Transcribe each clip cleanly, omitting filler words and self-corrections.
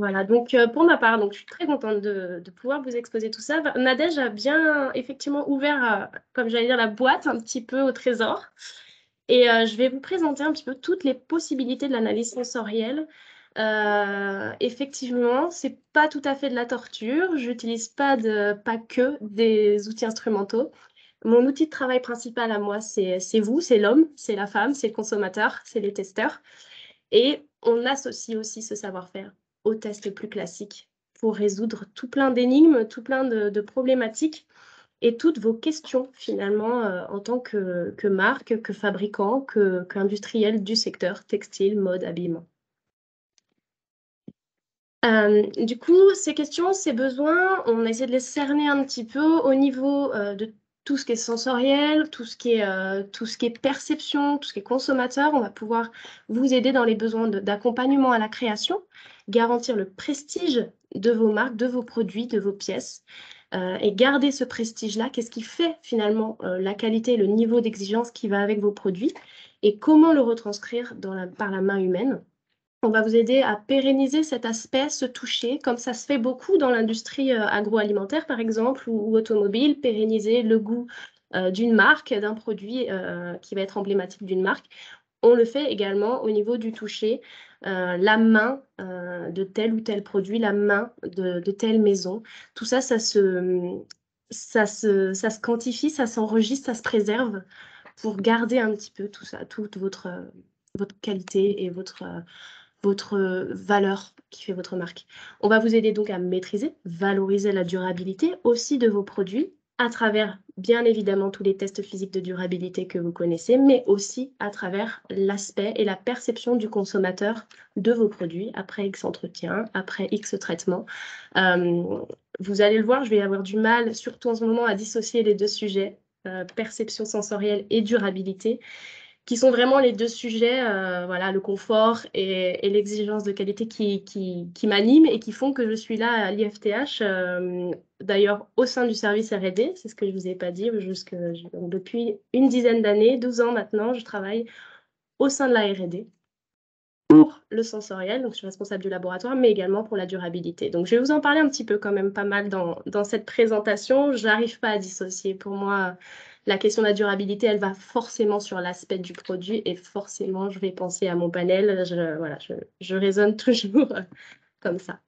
Voilà, donc pour ma part, donc, je suis très contente de pouvoir vous exposer tout ça. Nadège a bien effectivement ouvert, comme j'allais dire, la boîte un petit peu au trésor. Et je vais vous présenter un petit peu toutes les possibilités de l'analyse sensorielle. Effectivement, c'est pas tout à fait de la torture. J'utilise pas que des outils instrumentaux. Mon outil de travail principal à moi, c'est vous, c'est l'homme, c'est la femme, c'est le consommateur, c'est les testeurs. Et on associe aussi ce savoir-faire aux tests plus classiques pour résoudre tout plein d'énigmes, tout plein de problématiques et toutes vos questions finalement en tant que marque, que fabricant, qu'industriel du secteur textile, mode, habillement. Du coup, ces questions, ces besoins, on a essayé de les cerner un petit peu au niveau de tout ce qui est sensoriel, tout ce qui est perception, tout ce qui est consommateur. On va pouvoir vous aider dans les besoins d'accompagnement à la création, garantir le prestige de vos marques, de vos produits, de vos pièces. Et garder ce prestige-là, qu'est-ce qui fait finalement la qualité et le niveau d'exigence qui va avec vos produits et comment le retranscrire par la main humaine. On va vous aider à pérenniser cet aspect, ce toucher, comme ça se fait beaucoup dans l'industrie agroalimentaire, par exemple, ou automobile, pérenniser le goût d'une marque, d'un produit qui va être emblématique d'une marque. On le fait également au niveau du toucher, la main de tel ou tel produit, la main de telle maison. Tout ça, ça se quantifie, ça s'enregistre, ça se préserve pour garder un petit peu tout ça, toute votre qualité et votre valeur qui fait votre marque. On va vous aider donc à maîtriser, valoriser la durabilité aussi de vos produits à travers, bien évidemment, tous les tests physiques de durabilité que vous connaissez, mais aussi à travers l'aspect et la perception du consommateur de vos produits après X entretien, après X traitement. Vous allez le voir, je vais avoir du mal, surtout en ce moment, à dissocier les deux sujets, perception sensorielle et durabilité, qui sont vraiment les deux sujets, voilà, le confort et l'exigence de qualité qui m'animent et qui font que je suis là à l'IFTH, d'ailleurs au sein du service R&D, c'est ce que je ne vous ai pas dit, donc, depuis une dizaine d'années, 12 ans maintenant, je travaille au sein de la R&D pour le sensoriel, donc je suis responsable du laboratoire, mais également pour la durabilité. Donc je vais vous en parler un petit peu quand même pas mal dans cette présentation. Je n'arrive pas à dissocier. Pour moi, la question de la durabilité, elle va forcément sur l'aspect du produit et forcément, je vais penser à mon panel. Je raisonne toujours comme ça.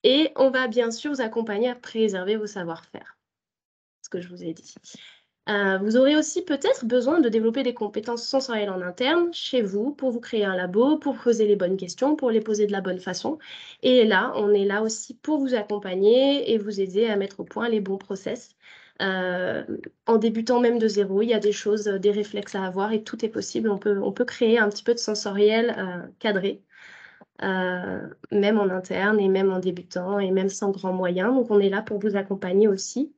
Et on va bien sûr vous accompagner à préserver vos savoir-faire, ce que je vous ai dit. Vous aurez aussi peut-être besoin de développer des compétences sensorielles en interne chez vous pour vous créer un labo, pour poser les bonnes questions, pour les poser de la bonne façon. Et là, on est là aussi pour vous accompagner et vous aider à mettre au point les bons process. En débutant même de zéro, il y a des choses, des réflexes à avoir et tout est possible. On peut créer un petit peu de sensoriel cadré, même en interne et même en débutant et même sans grands moyens. Donc, on est là pour vous accompagner aussi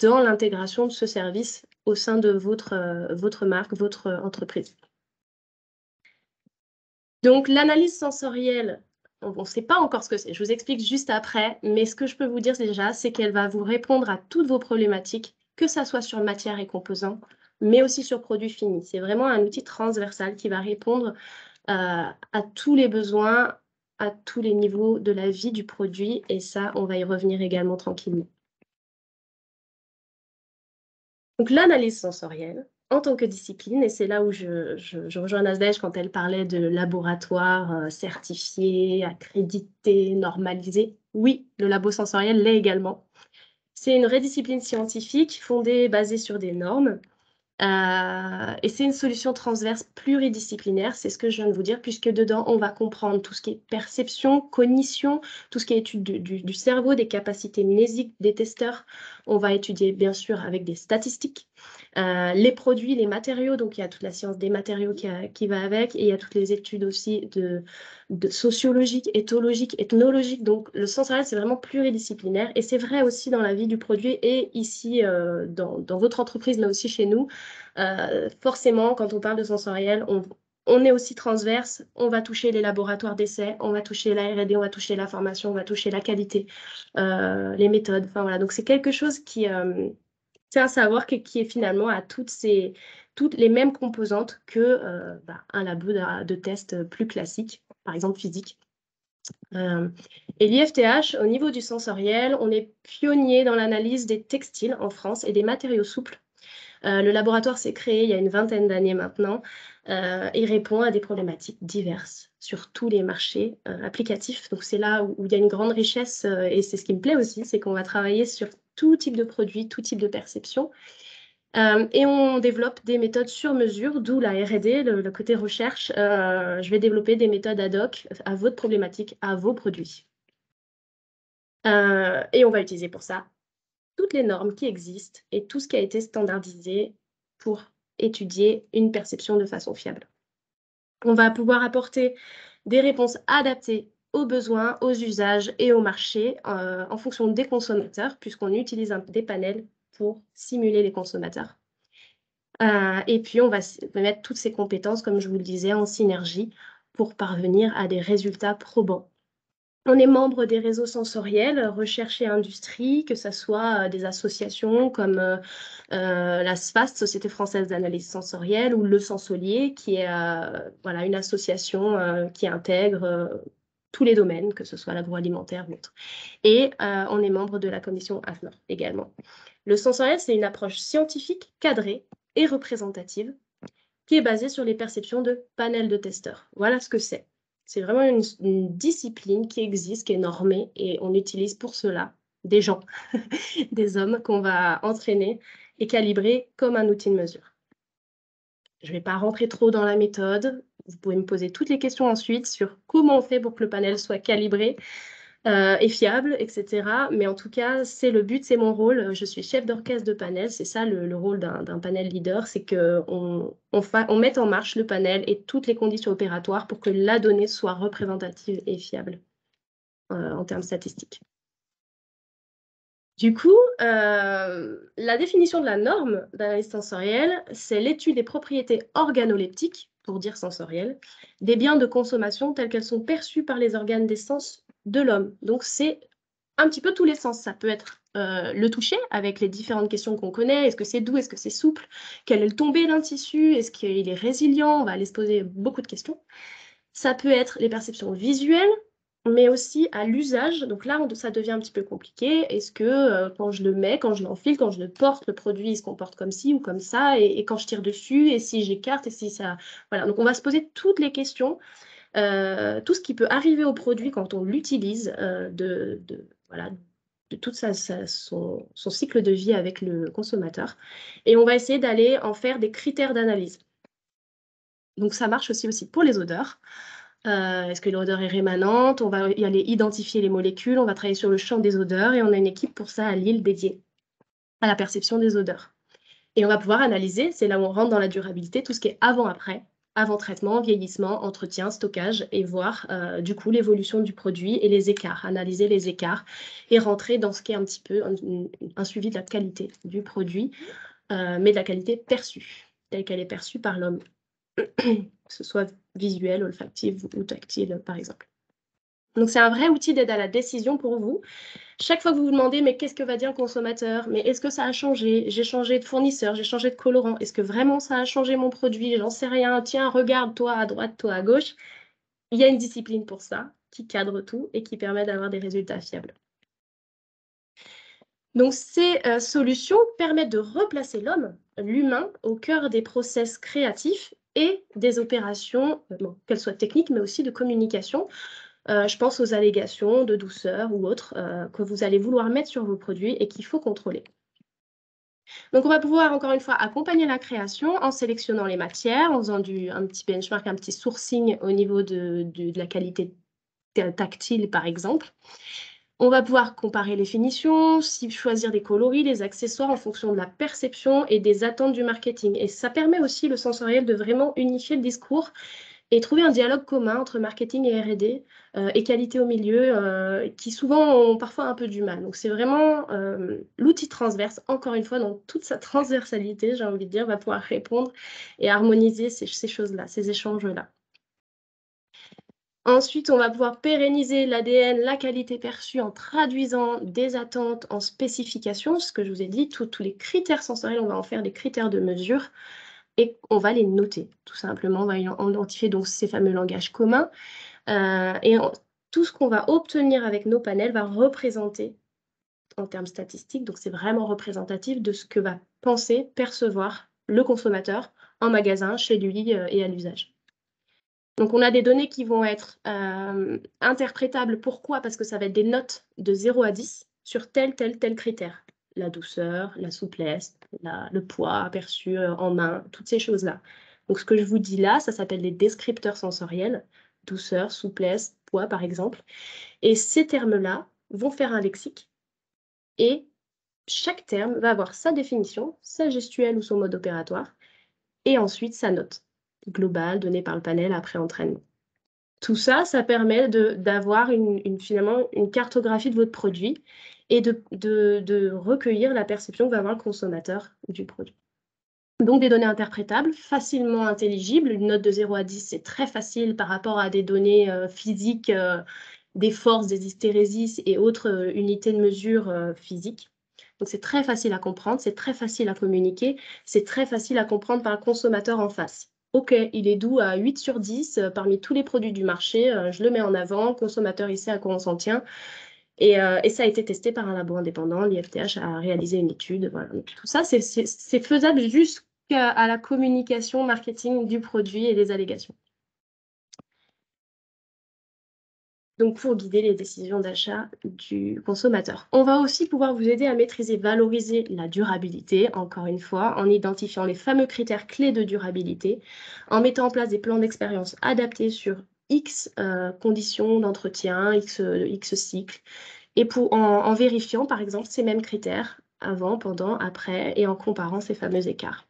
dans l'intégration de ce service au sein de votre marque, votre entreprise. Donc, l'analyse sensorielle, on ne sait pas encore ce que c'est, je vous explique juste après, mais ce que je peux vous dire déjà, c'est qu'elle va vous répondre à toutes vos problématiques, que ça soit sur matière et composants, mais aussi sur produits finis. C'est vraiment un outil transversal qui va répondre à tous les besoins, à tous les niveaux de la vie du produit, et ça, on va y revenir également tranquillement. Donc, l'analyse sensorielle, en tant que discipline, et c'est là où je rejoins Nadège quand elle parlait de laboratoire certifié, accrédité, normalisé. Oui, le labo sensoriel l'est également. C'est une vraie discipline scientifique basée sur des normes. Et c'est une solution transverse pluridisciplinaire, c'est ce que je viens de vous dire, puisque dedans, on va comprendre tout ce qui est perception, cognition, tout ce qui est étude du cerveau, des capacités mnésiques des testeurs. On va étudier, bien sûr, avec des statistiques, les produits, les matériaux, donc il y a toute la science des matériaux qui va avec, et il y a toutes les études aussi de sociologiques, éthologiques, ethnologiques. Donc le sensoriel, c'est vraiment pluridisciplinaire, et c'est vrai aussi dans la vie du produit, et ici, dans votre entreprise, mais aussi chez nous. Forcément, quand on parle de sensoriel, on est aussi transverse, on va toucher les laboratoires d'essai, on va toucher la R&D, on va toucher la formation, on va toucher la qualité, les méthodes. Enfin voilà, donc c'est quelque chose c'est un savoir qui est finalement à toutes les mêmes composantes que un labo de test plus classique, par exemple physique. Et l'IFTH, au niveau du sensoriel, on est pionnier dans l'analyse des textiles en France et des matériaux souples. Le laboratoire s'est créé il y a une vingtaine d'années maintenant et répond à des problématiques diverses sur tous les marchés applicatifs. Donc c'est là où il y a une grande richesse et c'est ce qui me plaît aussi, c'est qu'on va travailler sur tout type de produit, tout type de perception. Et on développe des méthodes sur mesure, d'où la R&D, le côté recherche. Je vais développer des méthodes ad hoc à votre problématique, à vos produits. Et on va utiliser pour ça toutes les normes qui existent et tout ce qui a été standardisé pour étudier une perception de façon fiable. On va pouvoir apporter des réponses adaptées aux besoins, aux usages et au marché en fonction des consommateurs, puisqu'on utilise des panels pour simuler les consommateurs. Et puis, on va mettre toutes ces compétences, comme je vous le disais, en synergie pour parvenir à des résultats probants. On est membre des réseaux sensoriels, recherche et industrie, que ce soit des associations comme la SFAST, Société française d'analyse sensorielle, ou le Sensolier, qui est voilà, une association qui intègre tous les domaines, que ce soit l'agroalimentaire ou autre. Et on est membre de la commission AFNOR également. Le sensoriel, c'est une approche scientifique, cadrée et représentative, qui est basée sur les perceptions de panels de testeurs. Voilà ce que c'est. C'est vraiment une discipline qui existe, qui est normée, et on utilise pour cela des gens, des hommes qu'on va entraîner et calibrer comme un outil de mesure. Je ne vais pas rentrer trop dans la méthode. Vous pouvez me poser toutes les questions ensuite sur comment on fait pour que le panel soit calibré et fiable, etc. Mais en tout cas, c'est le but, c'est mon rôle. Je suis chef d'orchestre de panel. C'est ça le rôle d'un panel leader, c'est qu'on mette en marche le panel et toutes les conditions opératoires pour que la donnée soit représentative et fiable en termes statistiques. Du coup, la définition de la norme d'analyse sensorielle, c'est l'étude des propriétés organoleptiques, pour dire sensorielles, des biens de consommation tels qu'elles sont perçues par les organes des sens de l'homme. Donc, c'est un petit peu tous les sens. Ça peut être le toucher, avec les différentes questions qu'on connaît. Est-ce que c'est doux? Est-ce que c'est souple? Quel est le tombé d'un tissu? Est-ce qu'il est résilient? On va aller se poser beaucoup de questions. Ça peut être les perceptions visuelles, mais aussi à l'usage. Donc là, ça devient un petit peu compliqué. Est-ce que quand je le mets, quand je l'enfile, quand je le porte, le produit il se comporte comme ci ou comme ça, et quand je tire dessus, et si j'écarte, et si ça... Voilà, donc on va se poser toutes les questions, tout ce qui peut arriver au produit quand on l'utilise, voilà, de tout son cycle de vie avec le consommateur. Et on va essayer d'aller en faire des critères d'analyse. Donc ça marche aussi pour les odeurs. Est-ce que l'odeur est rémanente? On va y aller identifier les molécules, on va travailler sur le champ des odeurs et on a une équipe pour ça à Lille dédiée à la perception des odeurs. Et on va pouvoir analyser, c'est là où on rentre dans la durabilité, tout ce qui est avant-après, avant traitement, vieillissement, entretien, stockage et voir du coup l'évolution du produit et les écarts, analyser les écarts et rentrer dans ce qui est un petit peu un suivi de la qualité du produit, mais de la qualité perçue, telle qu'elle est perçue par l'homme. Que ce soit visuel, olfactif ou tactile, par exemple. Donc, c'est un vrai outil d'aide à la décision pour vous. Chaque fois que vous vous demandez, mais qu'est-ce que va dire le consommateur? Mais est-ce que ça a changé? J'ai changé de fournisseur, j'ai changé de colorant. Est-ce que vraiment ça a changé mon produit? J'en sais rien. Tiens, regarde, toi à droite, toi à gauche. Il y a une discipline pour ça, qui cadre tout et qui permet d'avoir des résultats fiables. Donc, ces solutions permettent de replacer l'homme, l'humain, au cœur des process créatifs et des opérations, qu'elles soient techniques, mais aussi de communication. Je pense aux allégations de douceur ou autres que vous allez vouloir mettre sur vos produits et qu'il faut contrôler. Donc, on va pouvoir, encore une fois, accompagner la création en sélectionnant les matières, en faisant un petit benchmark, un petit sourcing au niveau de la qualité tactile, par exemple. On va pouvoir comparer les finitions, choisir des coloris, des accessoires en fonction de la perception et des attentes du marketing. Et ça permet aussi le sensoriel de vraiment unifier le discours et trouver un dialogue commun entre marketing et R&D et qualité au milieu, qui souvent ont parfois un peu du mal. Donc c'est vraiment l'outil transverse, encore une fois, dans toute sa transversalité, j'ai envie de dire, va pouvoir répondre et harmoniser ces choses-là, ces échanges-là. Ensuite, on va pouvoir pérenniser l'ADN, la qualité perçue en traduisant des attentes en spécifications, ce que je vous ai dit, tous les critères sensoriels, on va en faire des critères de mesure et on va les noter, tout simplement. On va identifier donc ces fameux langages communs et tout ce qu'on va obtenir avec nos panels va représenter en termes statistiques, donc c'est vraiment représentatif de ce que va penser, percevoir le consommateur en magasin, chez lui et à l'usage. Donc on a des données qui vont être interprétables. Pourquoi? Parce que ça va être des notes de 0 à 10 sur tel critère. La douceur, la souplesse, le poids aperçu en main, toutes ces choses-là. Donc ce que je vous dis là, ça s'appelle des descripteurs sensoriels, douceur, souplesse, poids par exemple. Et ces termes-là vont faire un lexique et chaque terme va avoir sa définition, sa gestuelle ou son mode opératoire, et ensuite sa note globale donnée par le panel après entraînement. Tout ça, ça permet d'avoir finalement une cartographie de votre produit et de recueillir la perception que va avoir le consommateur du produit. Donc des données interprétables, facilement intelligibles. Une note de 0 à 10, c'est très facile par rapport à des données physiques, des forces, des hystérésis et autres unités de mesure physiques. Donc c'est très facile à comprendre, c'est très facile à communiquer, c'est très facile à comprendre par le consommateur en face. Ok, il est doux à 8 sur 10 parmi tous les produits du marché, je le mets en avant, le consommateur il sait à quoi on s'en tient. Et ça a été testé par un labo indépendant, l'IFTH a réalisé une étude. Voilà. Donc, tout ça, c'est faisable jusqu'à la communication marketing du produit et des allégations. Donc pour guider les décisions d'achat du consommateur. On va aussi pouvoir vous aider à maîtriser, valoriser la durabilité, encore une fois, en identifiant les fameux critères clés de durabilité, en mettant en place des plans d'expérience adaptés sur X conditions d'entretien, X cycles, et en vérifiant par exemple ces mêmes critères avant, pendant, après, et en comparant ces fameux écarts.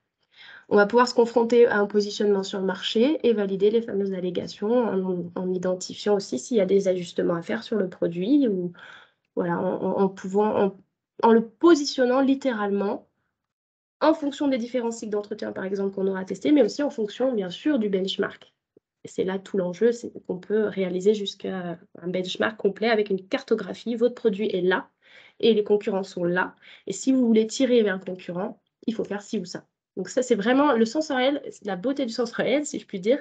On va pouvoir se confronter à un positionnement sur le marché et valider les fameuses allégations en identifiant aussi s'il y a des ajustements à faire sur le produit ou voilà, en le positionnant littéralement en fonction des différents cycles d'entretien, par exemple, qu'on aura testé, mais aussi en fonction, bien sûr, du benchmark. Et c'est là tout l'enjeu, c'est qu'on peut réaliser jusqu'à un benchmark complet avec une cartographie. Votre produit est là et les concurrents sont là. Et si vous voulez tirer vers le concurrent, il faut faire ci ou ça. Donc ça, c'est vraiment le sensoriel, la beauté du sensoriel, si je puis dire,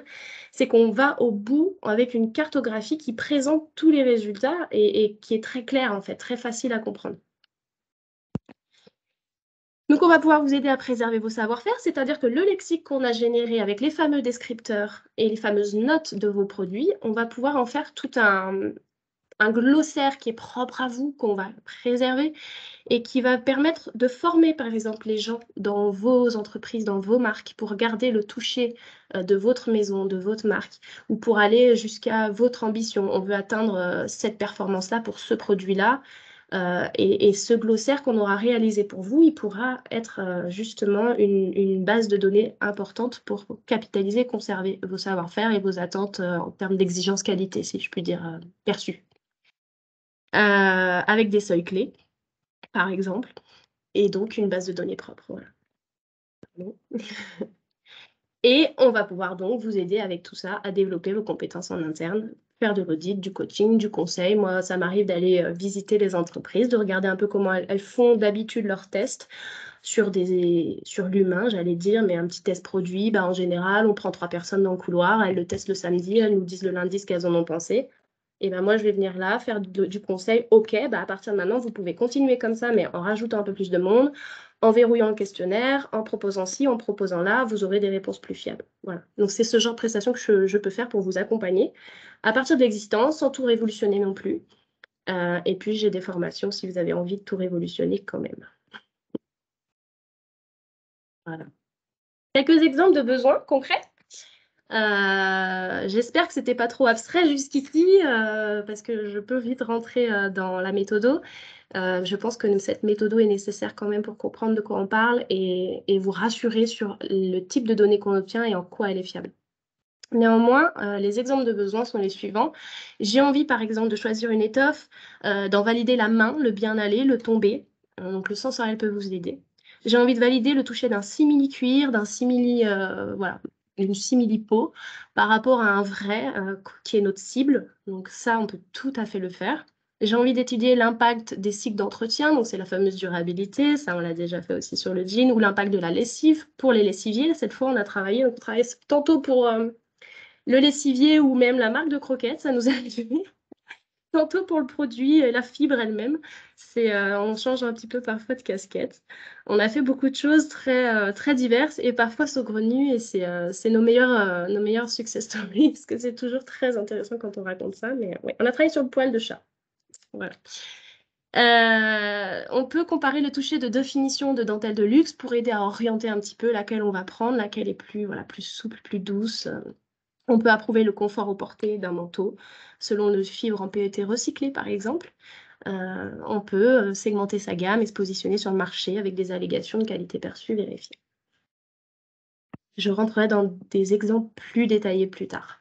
c'est qu'on va au bout avec une cartographie qui présente tous les résultats et qui est très claire, en fait, très facile à comprendre. Donc, on va pouvoir vous aider à préserver vos savoir-faire, c'est-à-dire que le lexique qu'on a généré avec les fameux descripteurs et les fameuses notes de vos produits, on va pouvoir en faire tout un glossaire qui est propre à vous, qu'on va préserver et qui va permettre de former, par exemple, les gens dans vos entreprises, dans vos marques, pour garder le toucher de votre maison, de votre marque, ou pour aller jusqu'à votre ambition. On veut atteindre cette performance-là pour ce produit-là. Et ce glossaire qu'on aura réalisé pour vous, il pourra être justement une base de données importante pour capitaliser, conserver vos savoir-faire et vos attentes en termes d'exigence qualité, si je puis dire, perçues. Avec des seuils clés, par exemple, et donc une base de données propre. Voilà. Et on va pouvoir donc vous aider avec tout ça à développer vos compétences en interne, faire de l'audit, du coaching, du conseil. Moi, ça m'arrive d'aller visiter les entreprises, de regarder un peu comment elles font d'habitude leurs tests sur l'humain, j'allais dire, mais un petit test produit, en général, on prend 3 personnes dans le couloir, elles le testent le samedi, elles nous disent le lundi ce qu'elles en ont pensé. Et moi, je vais venir là, faire du conseil. OK, à partir de maintenant, vous pouvez continuer comme ça, mais en rajoutant un peu plus de monde, en verrouillant le questionnaire, en proposant ci, en proposant là, vous aurez des réponses plus fiables. Voilà. Donc, c'est ce genre de prestation que je peux faire pour vous accompagner à partir de l'existence, sans tout révolutionner non plus. Et puis, j'ai des formations si vous avez envie de tout révolutionner quand même. Voilà. Quelques exemples de besoins concrets. J'espère que c'était pas trop abstrait jusqu'ici, parce que je peux vite rentrer dans la méthodo. Je pense que cette méthodo est nécessaire quand même pour comprendre de quoi on parle et vous rassurer sur le type de données qu'on obtient et en quoi elle est fiable. Néanmoins, les exemples de besoins sont les suivants. J'ai envie, par exemple, de choisir une étoffe, d'en valider la main, le bien aller, le tomber. Donc, le sensoriel peut vous aider. J'ai envie de valider le toucher d'un simili-cuir, d'un simili, voilà, une simili-peau par rapport à un vrai qui est notre cible. Donc, ça, on peut tout à fait le faire. J'ai envie d'étudier l'impact des cycles d'entretien, donc c'est la fameuse durabilité, ça on l'a déjà fait aussi sur le jean, ou l'impact de la lessive pour les lessiviers. Cette fois, on a travaillé tantôt pour le lessivier ou même la marque de croquettes, ça nous a arrivé. tantôt pour le produit, la fibre elle-même. On change un petit peu parfois de casquette. On a fait beaucoup de choses très diverses et parfois saugrenues et c'est nos meilleurs success stories parce que c'est toujours très intéressant quand on raconte ça. Mais ouais, on a travaillé sur le poil de chat. Voilà. On peut comparer le toucher de définition de dentelle de luxe pour aider à orienter un petit peu laquelle on va prendre, laquelle est plus, voilà, plus souple, plus douce. On peut approuver le confort au porté d'un manteau selon le fibre en PET recyclé, par exemple. On peut segmenter sa gamme et se positionner sur le marché avec des allégations de qualité perçue vérifiées. Je rentrerai dans des exemples plus détaillés plus tard.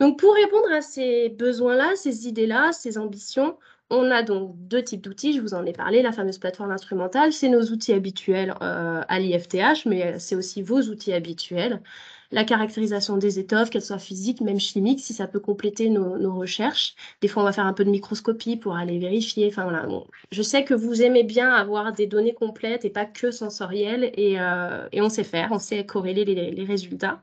Donc, pour répondre à ces besoins-là, ces idées-là, ces ambitions, on a donc deux types d'outils, je vous en ai parlé, la fameuse plateforme instrumentale, c'est nos outils habituels à l'IFTH, mais c'est aussi vos outils habituels. La caractérisation des étoffes, qu'elles soient physiques, même chimiques, si ça peut compléter nos recherches. Des fois, on va faire un peu de microscopie pour aller vérifier. Enfin, voilà. Bon, je sais que vous aimez bien avoir des données complètes et pas que sensorielles, et on sait faire, on sait corréler les résultats.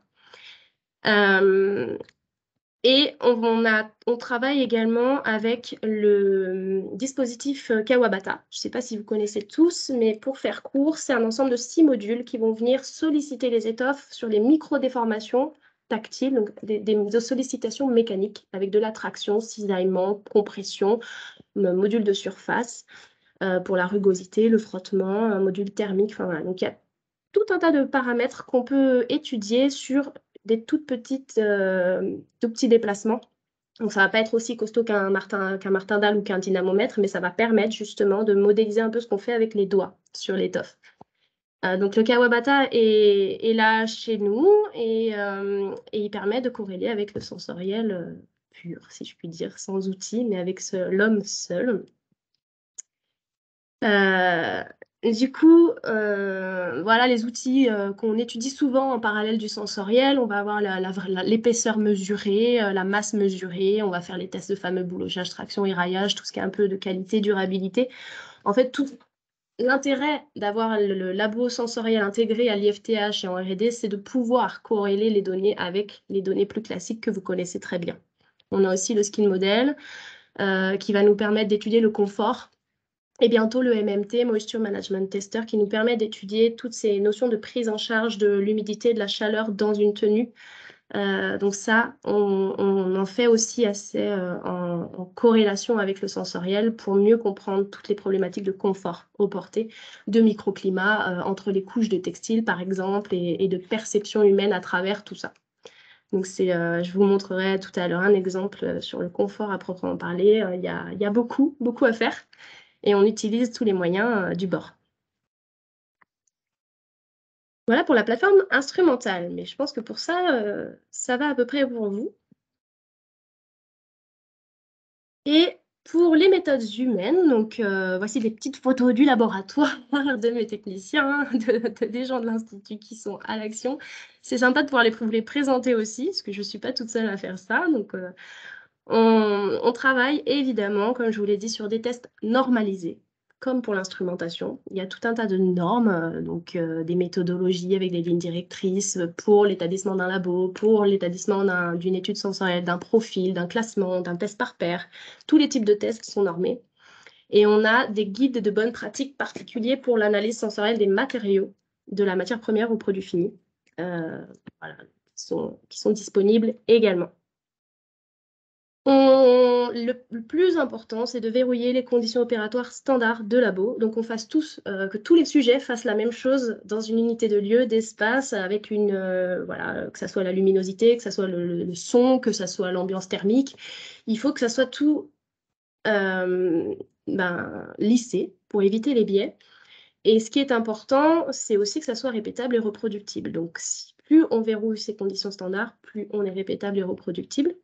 Et on travaille également avec le dispositif Kawabata. Je ne sais pas si vous connaissez tous, mais pour faire court, c'est un ensemble de 6 modules qui vont venir solliciter les étoffes sur les micro-déformations tactiles, donc des sollicitations mécaniques avec de la traction, cisaillement, compression, module de surface pour la rugosité, le frottement, un module thermique. Enfin, voilà. Donc il y a tout un tas de paramètres qu'on peut étudier sur des tout petits déplacements. Donc, ça ne va pas être aussi costaud qu'un martindale ou qu'un dynamomètre, mais ça va permettre justement de modéliser un peu ce qu'on fait avec les doigts sur l'étoffe. Donc, le Kawabata est là chez nous et il permet de corréler avec le sensoriel pur, si je puis dire, sans outils, mais avec l'homme seul. Du coup, voilà les outils qu'on étudie souvent en parallèle du sensoriel. On va avoir l'épaisseur mesurée, la masse mesurée. On va faire les tests de fameux boulochage, traction, éraillage, tout ce qui est un peu de qualité, durabilité. En fait, tout l'intérêt d'avoir le labo sensoriel intégré à l'IFTH et en R&D, c'est de pouvoir corréler les données avec les données plus classiques que vous connaissez très bien. On a aussi le skin model qui va nous permettre d'étudier le confort. Et bientôt le MMT, Moisture Management Tester, qui nous permet d'étudier toutes ces notions de prise en charge de l'humidité, de la chaleur dans une tenue. Donc ça, on en fait aussi assez en corrélation avec le sensoriel pour mieux comprendre toutes les problématiques de confort au porté, de microclimat entre les couches de textile par exemple et de perception humaine à travers tout ça. Donc je vous montrerai tout à l'heure un exemple sur le confort à proprement parler. Il y a beaucoup à faire et on utilise tous les moyens du bord. Voilà pour la plateforme instrumentale, mais je pense que pour ça, ça va à peu près pour vous. Et pour les méthodes humaines, donc voici des petites photos du laboratoire de mes techniciens, des gens de l'Institut qui sont à l'action. C'est sympa de pouvoir vous les présenter aussi, parce que je ne suis pas toute seule à faire ça. Donc, on travaille évidemment, comme je vous l'ai dit, sur des tests normalisés, comme pour l'instrumentation. Il y a tout un tas de normes, donc des méthodologies avec des lignes directrices pour l'établissement d'un labo, pour l'établissement d'une étude sensorielle, d'un profil, d'un classement, d'un test par pair. Tous les types de tests sont normés. Et on a des guides de bonnes pratiques particuliers pour l'analyse sensorielle des matériaux, de la matière première au produit fini, voilà, qui sont disponibles également. Le plus important, c'est de verrouiller les conditions opératoires standards de labo. Donc, que tous les sujets fassent la même chose dans une unité de lieu, d'espace, avec voilà, que ça soit la luminosité, que ça soit le son, que ça soit l'ambiance thermique. Il faut que ça soit tout lissé pour éviter les biais. Et ce qui est important, c'est aussi que ça soit répétable et reproductible. Donc, plus on verrouille ces conditions standards, plus on est répétable et reproductible.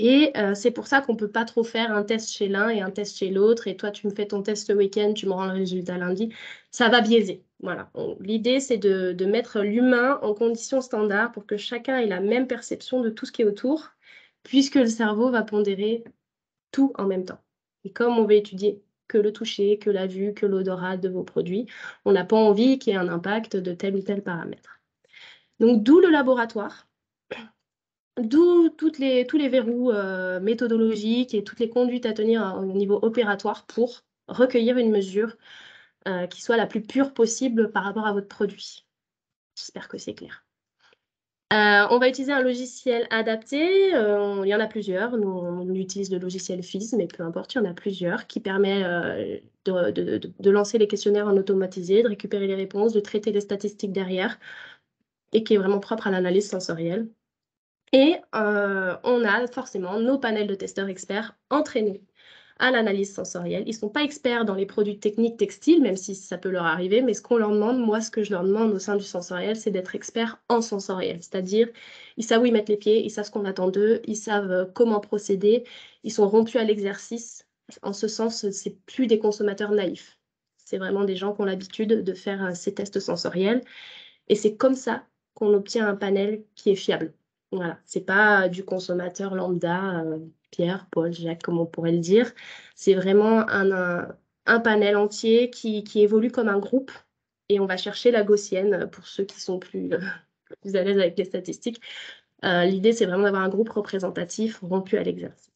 Et c'est pour ça qu'on ne peut pas trop faire un test chez l'un et un test chez l'autre. Et toi, tu me fais ton test le week-end, tu me rends le résultat lundi. Ça va biaiser. Voilà. L'idée, c'est de mettre l'humain en conditions standards pour que chacun ait la même perception de tout ce qui est autour, puisque le cerveau va pondérer tout en même temps. Et comme on veut étudier que le toucher, que la vue, que l'odorat de vos produits, on n'a pas envie qu'il y ait un impact de tel ou tel paramètre. Donc, d'où le laboratoire. D'où tous les verrous méthodologiques et toutes les conduites à tenir au niveau opératoire pour recueillir une mesure qui soit la plus pure possible par rapport à votre produit. J'espère que c'est clair. On va utiliser un logiciel adapté. Il y en a plusieurs. Nous, on utilise le logiciel FIS, mais peu importe, il y en a plusieurs qui permet de lancer les questionnaires en automatisé, de récupérer les réponses, de traiter les statistiques derrière et qui est vraiment propre à l'analyse sensorielle. Et on a forcément nos panels de testeurs experts entraînés à l'analyse sensorielle. Ils ne sont pas experts dans les produits techniques textiles, même si ça peut leur arriver, mais ce qu'on leur demande, moi, ce que je leur demande au sein du sensoriel, c'est d'être experts en sensoriel. C'est-à-dire, ils savent où ils mettent les pieds, ils savent ce qu'on attend d'eux, ils savent comment procéder, ils sont rompus à l'exercice. En ce sens, c'est plus des consommateurs naïfs. C'est vraiment des gens qui ont l'habitude de faire ces tests sensoriels. Et c'est comme ça qu'on obtient un panel qui est fiable. Voilà, c'est pas du consommateur lambda, Pierre, Paul, Jacques, comme on pourrait le dire. C'est vraiment un panel entier qui évolue comme un groupe. Et on va chercher la gaussienne pour ceux qui sont plus à l'aise avec les statistiques. L'idée, c'est vraiment d'avoir un groupe représentatif rompu à l'exercice.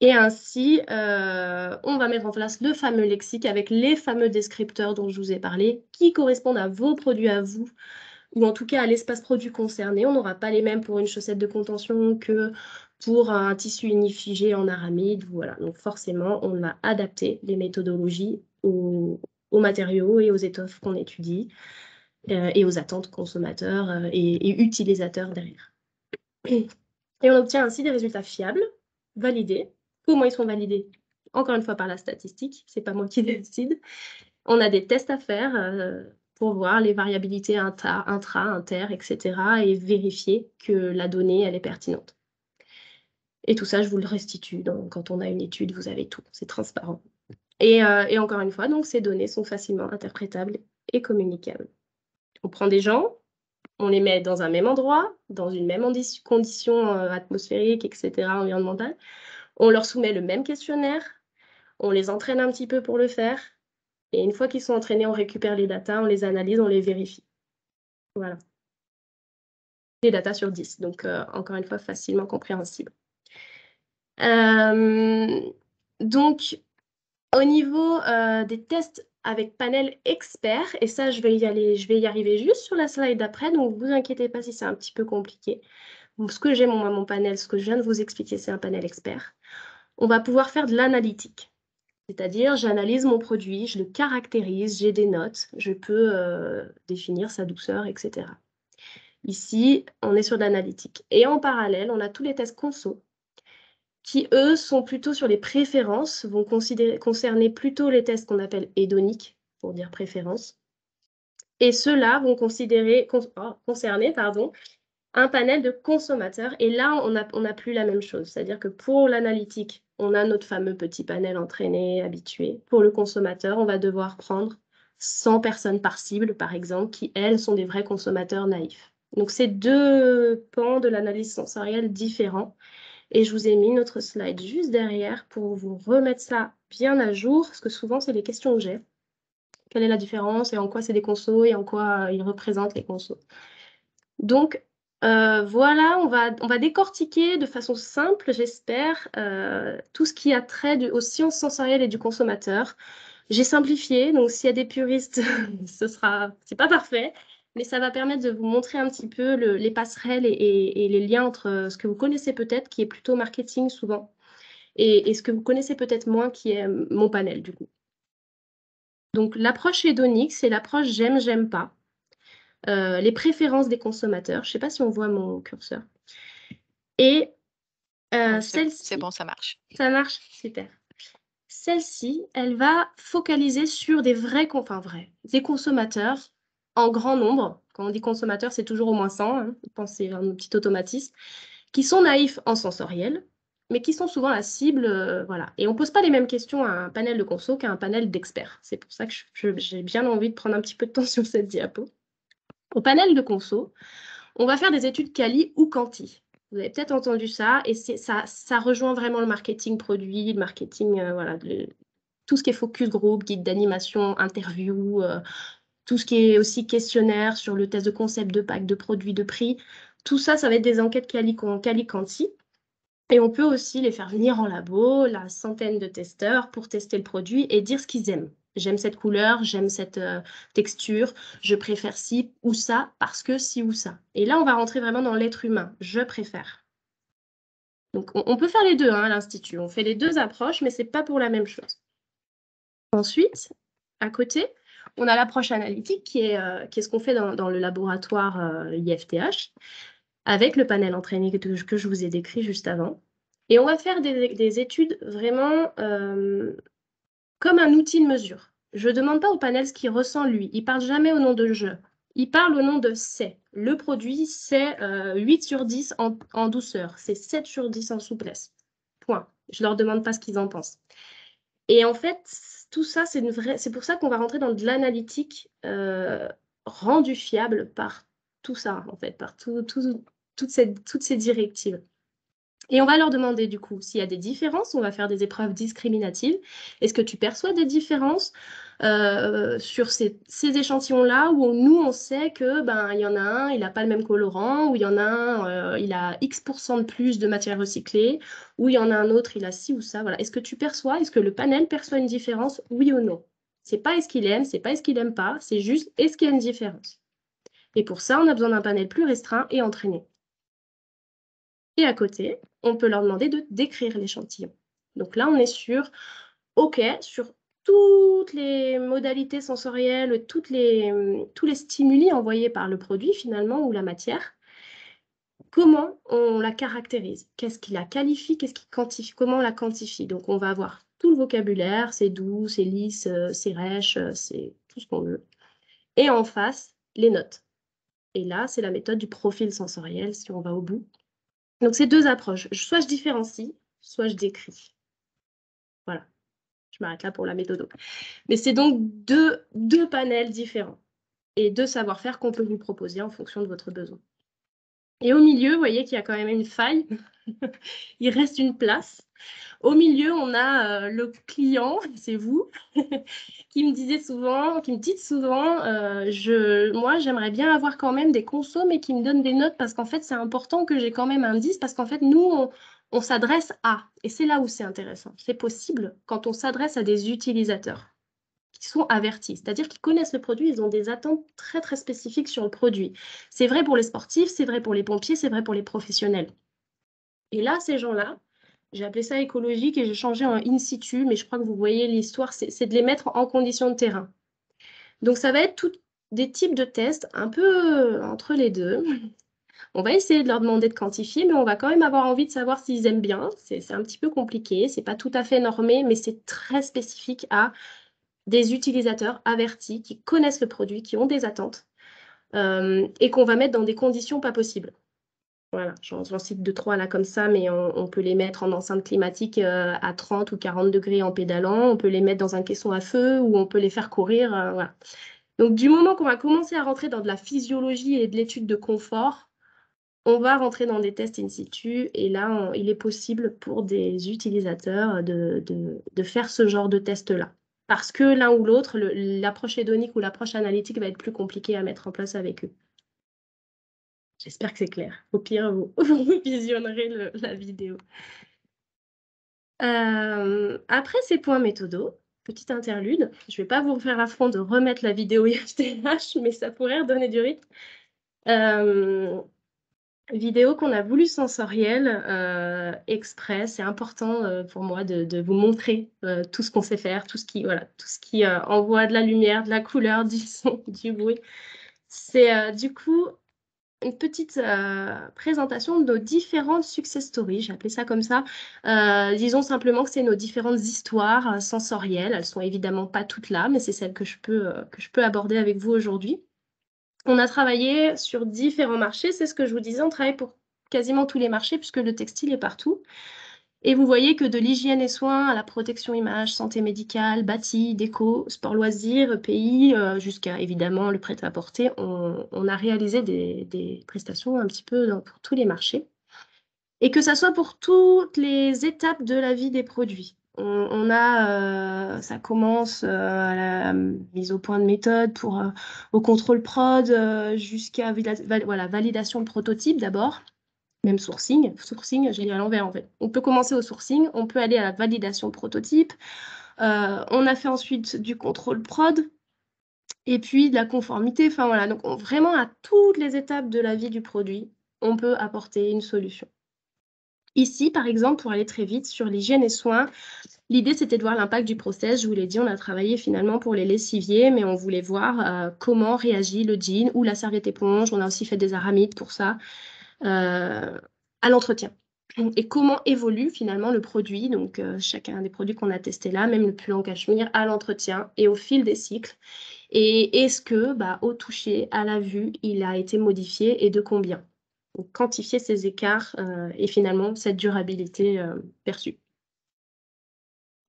Et ainsi, on va mettre en place le fameux lexique avec les fameux descripteurs dont je vous ai parlé, qui correspondent à vos produits à vous, ou en tout cas à l'espace produit concerné. On n'aura pas les mêmes pour une chaussette de contention que pour un tissu unifigé en aramide. Voilà. Donc forcément, on a adapté les méthodologies aux matériaux et aux étoffes qu'on étudie et aux attentes consommateurs et utilisateurs derrière. Et on obtient ainsi des résultats fiables, validés. Comment ils sont validés? Encore une fois par la statistique, c'est pas moi qui décide. On a des tests à faire pour voir les variabilités intra, inter, etc. et vérifier que la donnée, elle est pertinente. Et tout ça, je vous le restitue. Donc, quand on a une étude, vous avez tout. C'est transparent. Et encore une fois, donc, ces données sont facilement interprétables et communicables. On prend des gens, on les met dans un même endroit, dans une même condition atmosphérique, etc., environnementale. On leur soumet le même questionnaire. On les entraîne un petit peu pour le faire. Et une fois qu'ils sont entraînés, on récupère les datas, on les analyse, on les vérifie. Voilà. Des datas sur 10, donc encore une fois, facilement compréhensible. Donc, au niveau des tests avec panel expert, et ça, je vais y arriver juste sur la slide d'après, donc ne vous inquiétez pas si c'est un petit peu compliqué. Donc, ce que j'ai, mon panel, ce que je viens de vous expliquer, c'est un panel expert. On va pouvoir faire de l'analytique. C'est-à-dire, j'analyse mon produit, je le caractérise, j'ai des notes, je peux définir sa douceur, etc. Ici, on est sur de l'analytique. Et en parallèle, on a tous les tests conso qui, eux, sont plutôt sur les préférences, vont concerner plutôt les tests qu'on appelle hédoniques, pour dire préférence. Et ceux-là vont concerner un panel de consommateurs. Et là, on n'a plus la même chose. C'est-à-dire que pour l'analytique, on a notre fameux petit panel entraîné, habitué. Pour le consommateur, on va devoir prendre 100 personnes par cible, par exemple, qui, elles, sont des vrais consommateurs naïfs. Donc, c'est deux pans de l'analyse sensorielle différents. Et je vous ai mis notre slide juste derrière pour vous remettre ça bien à jour, parce que souvent, c'est les questions que j'ai. Quelle est la différence et en quoi c'est des consos et en quoi ils représentent les consos. Donc, voilà, on va décortiquer de façon simple, j'espère, tout ce qui a trait aux sciences sensorielles et du consommateur. J'ai simplifié, donc s'il y a des puristes, c'est pas parfait, mais ça va permettre de vous montrer un petit peu les passerelles et les liens entre ce que vous connaissez peut-être, qui est plutôt marketing souvent, et ce que vous connaissez peut-être moins, qui est mon panel du coup. Donc l'approche hédonique, c'est l'approche j'aime, j'aime pas. Les préférences des consommateurs. Je ne sais pas si on voit mon curseur. Et celle-ci... C'est bon, ça marche. Ça marche, super. Celle-ci, elle va focaliser sur des des consommateurs en grand nombre. Quand on dit consommateurs, c'est toujours au moins 100. Hein. Pensez à un petit automatisme. Qui sont naïfs en sensoriel, mais qui sont souvent la cible. Voilà. Et on ne pose pas les mêmes questions à un panel de conso qu'à un panel d'experts. C'est pour ça que j'ai bien envie de prendre un petit peu de temps sur cette diapo. Au panel de conso, on va faire des études quali ou quanti. Vous avez peut-être entendu ça, et ça rejoint vraiment le marketing produit, le marketing, voilà, tout ce qui est focus group, guide d'animation, interview, tout ce qui est aussi questionnaire sur le test de concept, de pack, de produit, de prix. Tout ça, ça va être des enquêtes quali-quanti. Et on peut aussi les faire venir en labo, la centaine de testeurs, pour tester le produit et dire ce qu'ils aiment. J'aime cette couleur, j'aime cette texture, je préfère ci ou ça parce que ci ou ça. Et là, on va rentrer vraiment dans l'être humain. Je préfère. Donc, on peut faire les deux à l'Institut. On fait les deux approches, mais ce n'est pas pour la même chose. Ensuite, à côté, on a l'approche analytique qui est ce qu'on fait dans le laboratoire IFTH avec le panel entraîné que je vous ai décrit juste avant. Et on va faire des études vraiment comme un outil de mesure. Je ne demande pas au panel ce qu'il ressent lui. Il ne parle jamais au nom de je. Il parle au nom de c'est. Le produit, c'est 8 sur 10 en douceur. C'est 7 sur 10 en souplesse. Point. Je ne leur demande pas ce qu'ils en pensent. Et en fait, tout ça, c'est pour ça qu'on va rentrer dans de l'analytique rendu fiable par tout ça, en fait, par toutes ces directives. Et on va leur demander du coup s'il y a des différences, on va faire des épreuves discriminatives. Est-ce que tu perçois des différences sur ces échantillons-là où nous, on sait que il y en a un, il n'a pas le même colorant, ou il y en a un, il a X% de plus de matière recyclée, ou il y en a un autre, il a ci ou ça. Voilà. Est-ce que tu perçois, est-ce que le panel perçoit une différence, oui ou non? C'est pas est-ce qu'il aime, c'est pas est-ce qu'il aime pas, c'est juste est-ce qu'il y a une différence? Et pour ça, on a besoin d'un panel plus restreint et entraîné. Et à côté, on peut leur demander de décrire l'échantillon. Donc là, on est sur toutes les modalités sensorielles, tous les stimuli envoyés par le produit finalement ou la matière. Comment on la caractérise? Qu'est-ce qui la qualifie? Qu'est-ce qui quantifie? Comment on la quantifie? Donc on va avoir tout le vocabulaire, c'est doux, c'est lisse, c'est rêche, c'est tout ce qu'on veut. Et en face, les notes. Et là, c'est la méthode du profil sensoriel, si on va au bout. Donc, c'est deux approches. Soit je différencie, soit je décris. Voilà. Je m'arrête là pour la méthode. Mais c'est donc deux panels différents et deux savoir-faire qu'on peut vous proposer en fonction de votre besoin. Et au milieu, vous voyez qu'il y a quand même une faille. Il reste une place. Au milieu, on a le client, c'est vous, qui me dit souvent, moi, j'aimerais bien avoir quand même des consos, mais qui me donnent des notes parce qu'en fait, c'est important que j'ai quand même un 10 parce qu'en fait, nous, on s'adresse à, et c'est là où c'est intéressant. C'est possible quand on s'adresse à des utilisateurs qui sont avertis, c'est-à-dire qu'ils connaissent le produit, ils ont des attentes très, très spécifiques sur le produit. C'est vrai pour les sportifs, c'est vrai pour les pompiers, c'est vrai pour les professionnels. Et là, ces gens-là, j'ai appelé ça écologique et j'ai changé en in situ, mais je crois que vous voyez l'histoire, c'est de les mettre en conditions de terrain. Donc, ça va être des types de tests un peu entre les deux. On va essayer de leur demander de quantifier, mais on va quand même avoir envie de savoir s'ils aiment bien. C'est un petit peu compliqué, c'est pas tout à fait normé, mais c'est très spécifique à des utilisateurs avertis qui connaissent le produit, qui ont des attentes et qu'on va mettre dans des conditions pas possibles. Voilà, j'en cite 2-3 là comme ça, mais on peut les mettre en enceinte climatique à 30 ou 40 degrés en pédalant, on peut les mettre dans un caisson à feu ou on peut les faire courir. Voilà. Donc du moment qu'on va commencer à rentrer dans de la physiologie et de l'étude de confort, on va rentrer dans des tests in situ et là, il est possible pour des utilisateurs de faire ce genre de test-là. Parce que l'un ou l'autre, l'approche hédonique ou l'approche analytique va être plus compliquée à mettre en place avec eux. J'espère que c'est clair. Au pire, vous visionnerez la vidéo. Après ces points méthodaux, petite interlude, je ne vais pas vous faire l'affront de remettre la vidéo IFTH, mais ça pourrait redonner du rythme. Vidéo qu'on a voulu sensorielle, exprès. C'est important pour moi de vous montrer tout ce qu'on sait faire, tout ce qui envoie de la lumière, de la couleur, du son, du bruit. C'est du coup une petite présentation de nos différentes success stories, j'ai appelé ça comme ça. Disons simplement que c'est nos différentes histoires sensorielles. Elles sont évidemment pas toutes là, mais c'est celles que je peux aborder avec vous aujourd'hui. On a travaillé sur différents marchés, c'est ce que je vous disais, on travaille pour quasiment tous les marchés puisque le textile est partout. Et vous voyez que de l'hygiène et soins à la protection image, santé médicale, bâti, déco, sport loisirs, pays, jusqu'à évidemment le prêt-à-porter, on a réalisé des prestations un petit peu pour tous les marchés. Et que ça soit pour toutes les étapes de la vie des produits. Ça commence à la mise au point de méthode au contrôle prod jusqu'à voilà, validation de prototype d'abord, même sourcing, je lis à l'envers en fait. On peut commencer au sourcing, on peut aller à la validation de prototype, on a fait ensuite du contrôle prod, et puis de la conformité, enfin voilà, donc vraiment à toutes les étapes de la vie du produit, on peut apporter une solution. Ici, par exemple, pour aller très vite sur l'hygiène et soins, l'idée, c'était de voir l'impact du process. Je vous l'ai dit, on a travaillé finalement pour les lessiviers, mais on voulait voir comment réagit le jean ou la serviette éponge. On a aussi fait des aramides pour ça, à l'entretien. Et comment évolue finalement le produit, donc chacun des produits qu'on a testés là, même le pull en cachemire, à l'entretien et au fil des cycles. Et est-ce que, au toucher, à la vue, il a été modifié et de combien? Donc, quantifier ces écarts et finalement cette durabilité perçue.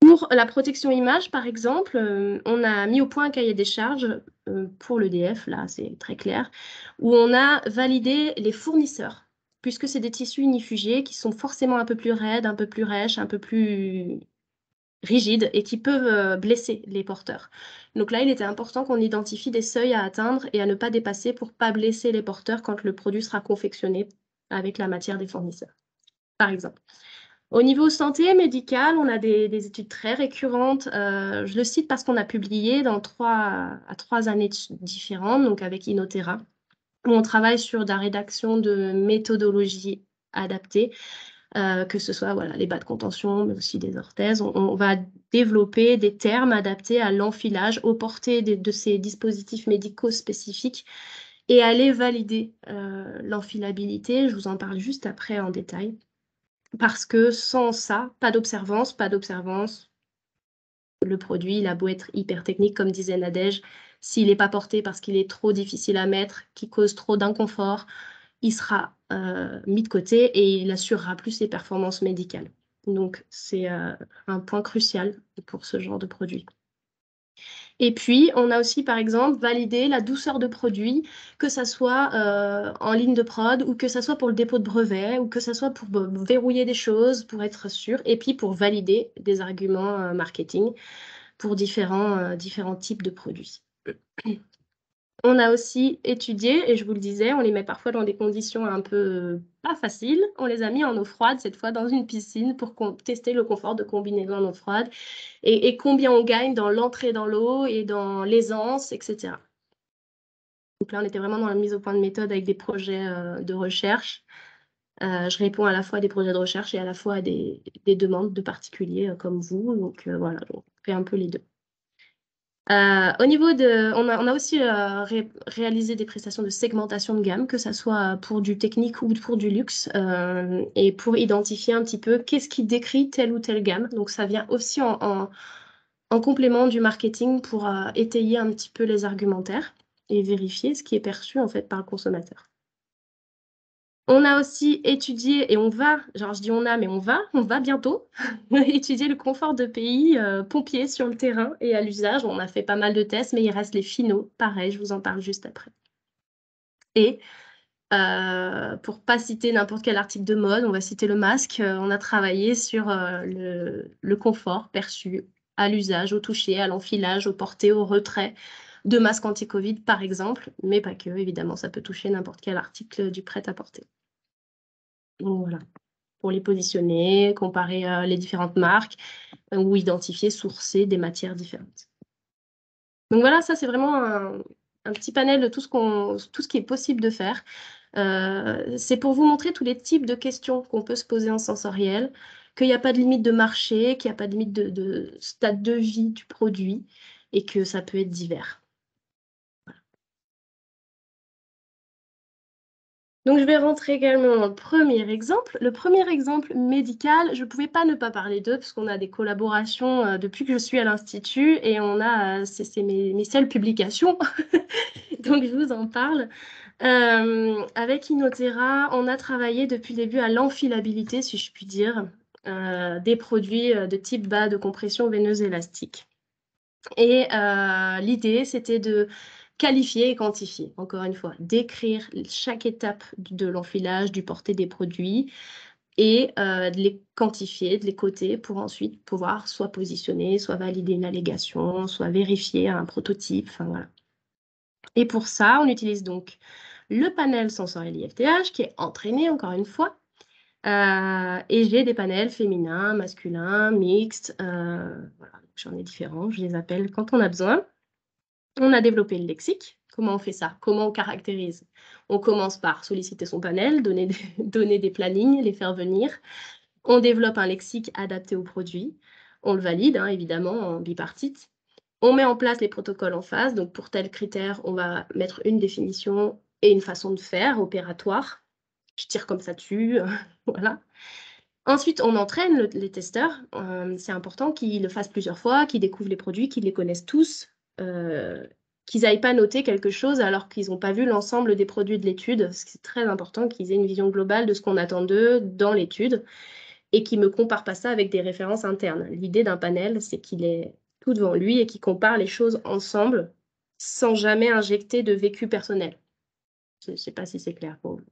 Pour la protection image, par exemple, on a mis au point un cahier des charges pour l'EDF, là c'est très clair, où on a validé les fournisseurs, puisque c'est des tissus unifugés qui sont forcément un peu plus raides, un peu plus rêches, un peu plus rigides et qui peuvent blesser les porteurs. Donc là, il était important qu'on identifie des seuils à atteindre et à ne pas dépasser pour ne pas blesser les porteurs quand le produit sera confectionné avec la matière des fournisseurs, par exemple. Au niveau santé médicale, on a des études très récurrentes. Je le cite parce qu'on a publié à 3 années différentes, donc avec Inotera, où on travaille sur la rédaction de méthodologies adaptées, que ce soit voilà, les bas de contention, mais aussi des orthèses. On va développer des termes adaptés à l'enfilage, aux portées de ces dispositifs médicaux spécifiques et aller valider l'enfilabilité. Je vous en parle juste après en détail. Parce que sans ça, pas d'observance, le produit, il a beau être hyper technique, comme disait Nadège, s'il n'est pas porté parce qu'il est trop difficile à mettre, qui cause trop d'inconfort, il sera mis de côté et il n'assurera plus ses performances médicales. Donc, c'est un point crucial pour ce genre de produit. Et puis, on a aussi, par exemple, validé la douceur de produit, que ça soit en ligne de prod ou que ça soit pour le dépôt de brevet ou que ça soit pour verrouiller des choses, pour être sûr, et puis pour valider des arguments marketing pour différents types de produits. On a aussi étudié, et je vous le disais, on les met parfois dans des conditions un peu pas faciles. On les a mis en eau froide, cette fois dans une piscine, pour tester le confort de combinaison en eau froide et combien on gagne dans l'entrée dans l'eau et dans l'aisance, etc. Donc là, on était vraiment dans la mise au point de méthode avec des projets de recherche. Je réponds à la fois à des projets de recherche et à la fois à des demandes de particuliers comme vous. Donc voilà, on fait un peu les deux. Au niveau on a aussi réalisé des prestations de segmentation de gamme, que ce soit pour du technique ou pour du luxe, et pour identifier un petit peu qu'est-ce qui décrit telle ou telle gamme. Donc ça vient aussi en complément du marketing pour étayer un petit peu les argumentaires et vérifier ce qui est perçu en fait par le consommateur. On a aussi étudié, et on va, genre je dis on a, mais on va bientôt étudier le confort de pays pompiers sur le terrain et à l'usage. On a fait pas mal de tests, mais il reste les finaux. Pareil, je vous en parle juste après. Et pour pas citer n'importe quel article de mode, on va citer le masque. On a travaillé sur le confort perçu à l'usage, au toucher, à l'enfilage, au porté, au retrait de masques anti-Covid, par exemple, mais pas que, évidemment, ça peut toucher n'importe quel article du prêt-à-porter. Donc voilà, pour les positionner, comparer les différentes marques ou identifier, sourcer des matières différentes. Donc voilà, ça c'est vraiment un petit panel de tout ce qui est possible de faire. C'est pour vous montrer tous les types de questions qu'on peut se poser en sensoriel, qu'il n'y a pas de limite de marché, qu'il n'y a pas de limite de stade de vie du produit et que ça peut être divers. Donc, je vais rentrer également dans le premier exemple. Le premier exemple médical, je ne pouvais pas ne pas parler d'eux parce qu'on a des collaborations depuis que je suis à l'Institut et on a, c'est mes seules publications, donc je vous en parle. Avec Inotera, on a travaillé depuis le début à l'enfilabilité, si je puis dire, des produits de type bas de compression veineuse élastique. Et l'idée, c'était de qualifier et quantifier, encore une fois, décrire chaque étape de l'enfilage, du porté des produits et de les quantifier, de les coter pour ensuite pouvoir soit positionner, soit valider une allégation, soit vérifier un prototype, enfin voilà. Et pour ça, on utilise donc le panel sensoriel IFTH qui est entraîné encore une fois. Et j'ai des panels féminins, masculins, mixtes. Voilà, j'en ai différents, je les appelle quand on a besoin. On a développé le lexique. Comment on fait ça? Comment on caractérise? On commence par solliciter son panel, donner des plannings, les faire venir. On développe un lexique adapté au produit. On le valide, hein, évidemment, en bipartite. On met en place les protocoles en phase. Donc, pour tel critère, on va mettre une définition et une façon de faire opératoire. Je tire comme ça dessus, voilà. Ensuite, on entraîne les testeurs. C'est important qu'ils le fassent plusieurs fois, qu'ils découvrent les produits, qu'ils les connaissent tous, qu'ils n'aillent pas noter quelque chose alors qu'ils n'ont pas vu l'ensemble des produits de l'étude. C'est très important qu'ils aient une vision globale de ce qu'on attend d'eux dans l'étude et qu'ils ne me comparent pas ça avec des références internes. L'idée d'un panel, c'est qu'il est tout devant lui et qu'il compare les choses ensemble sans jamais injecter de vécu personnel. Je ne sais pas si c'est clair pour vous.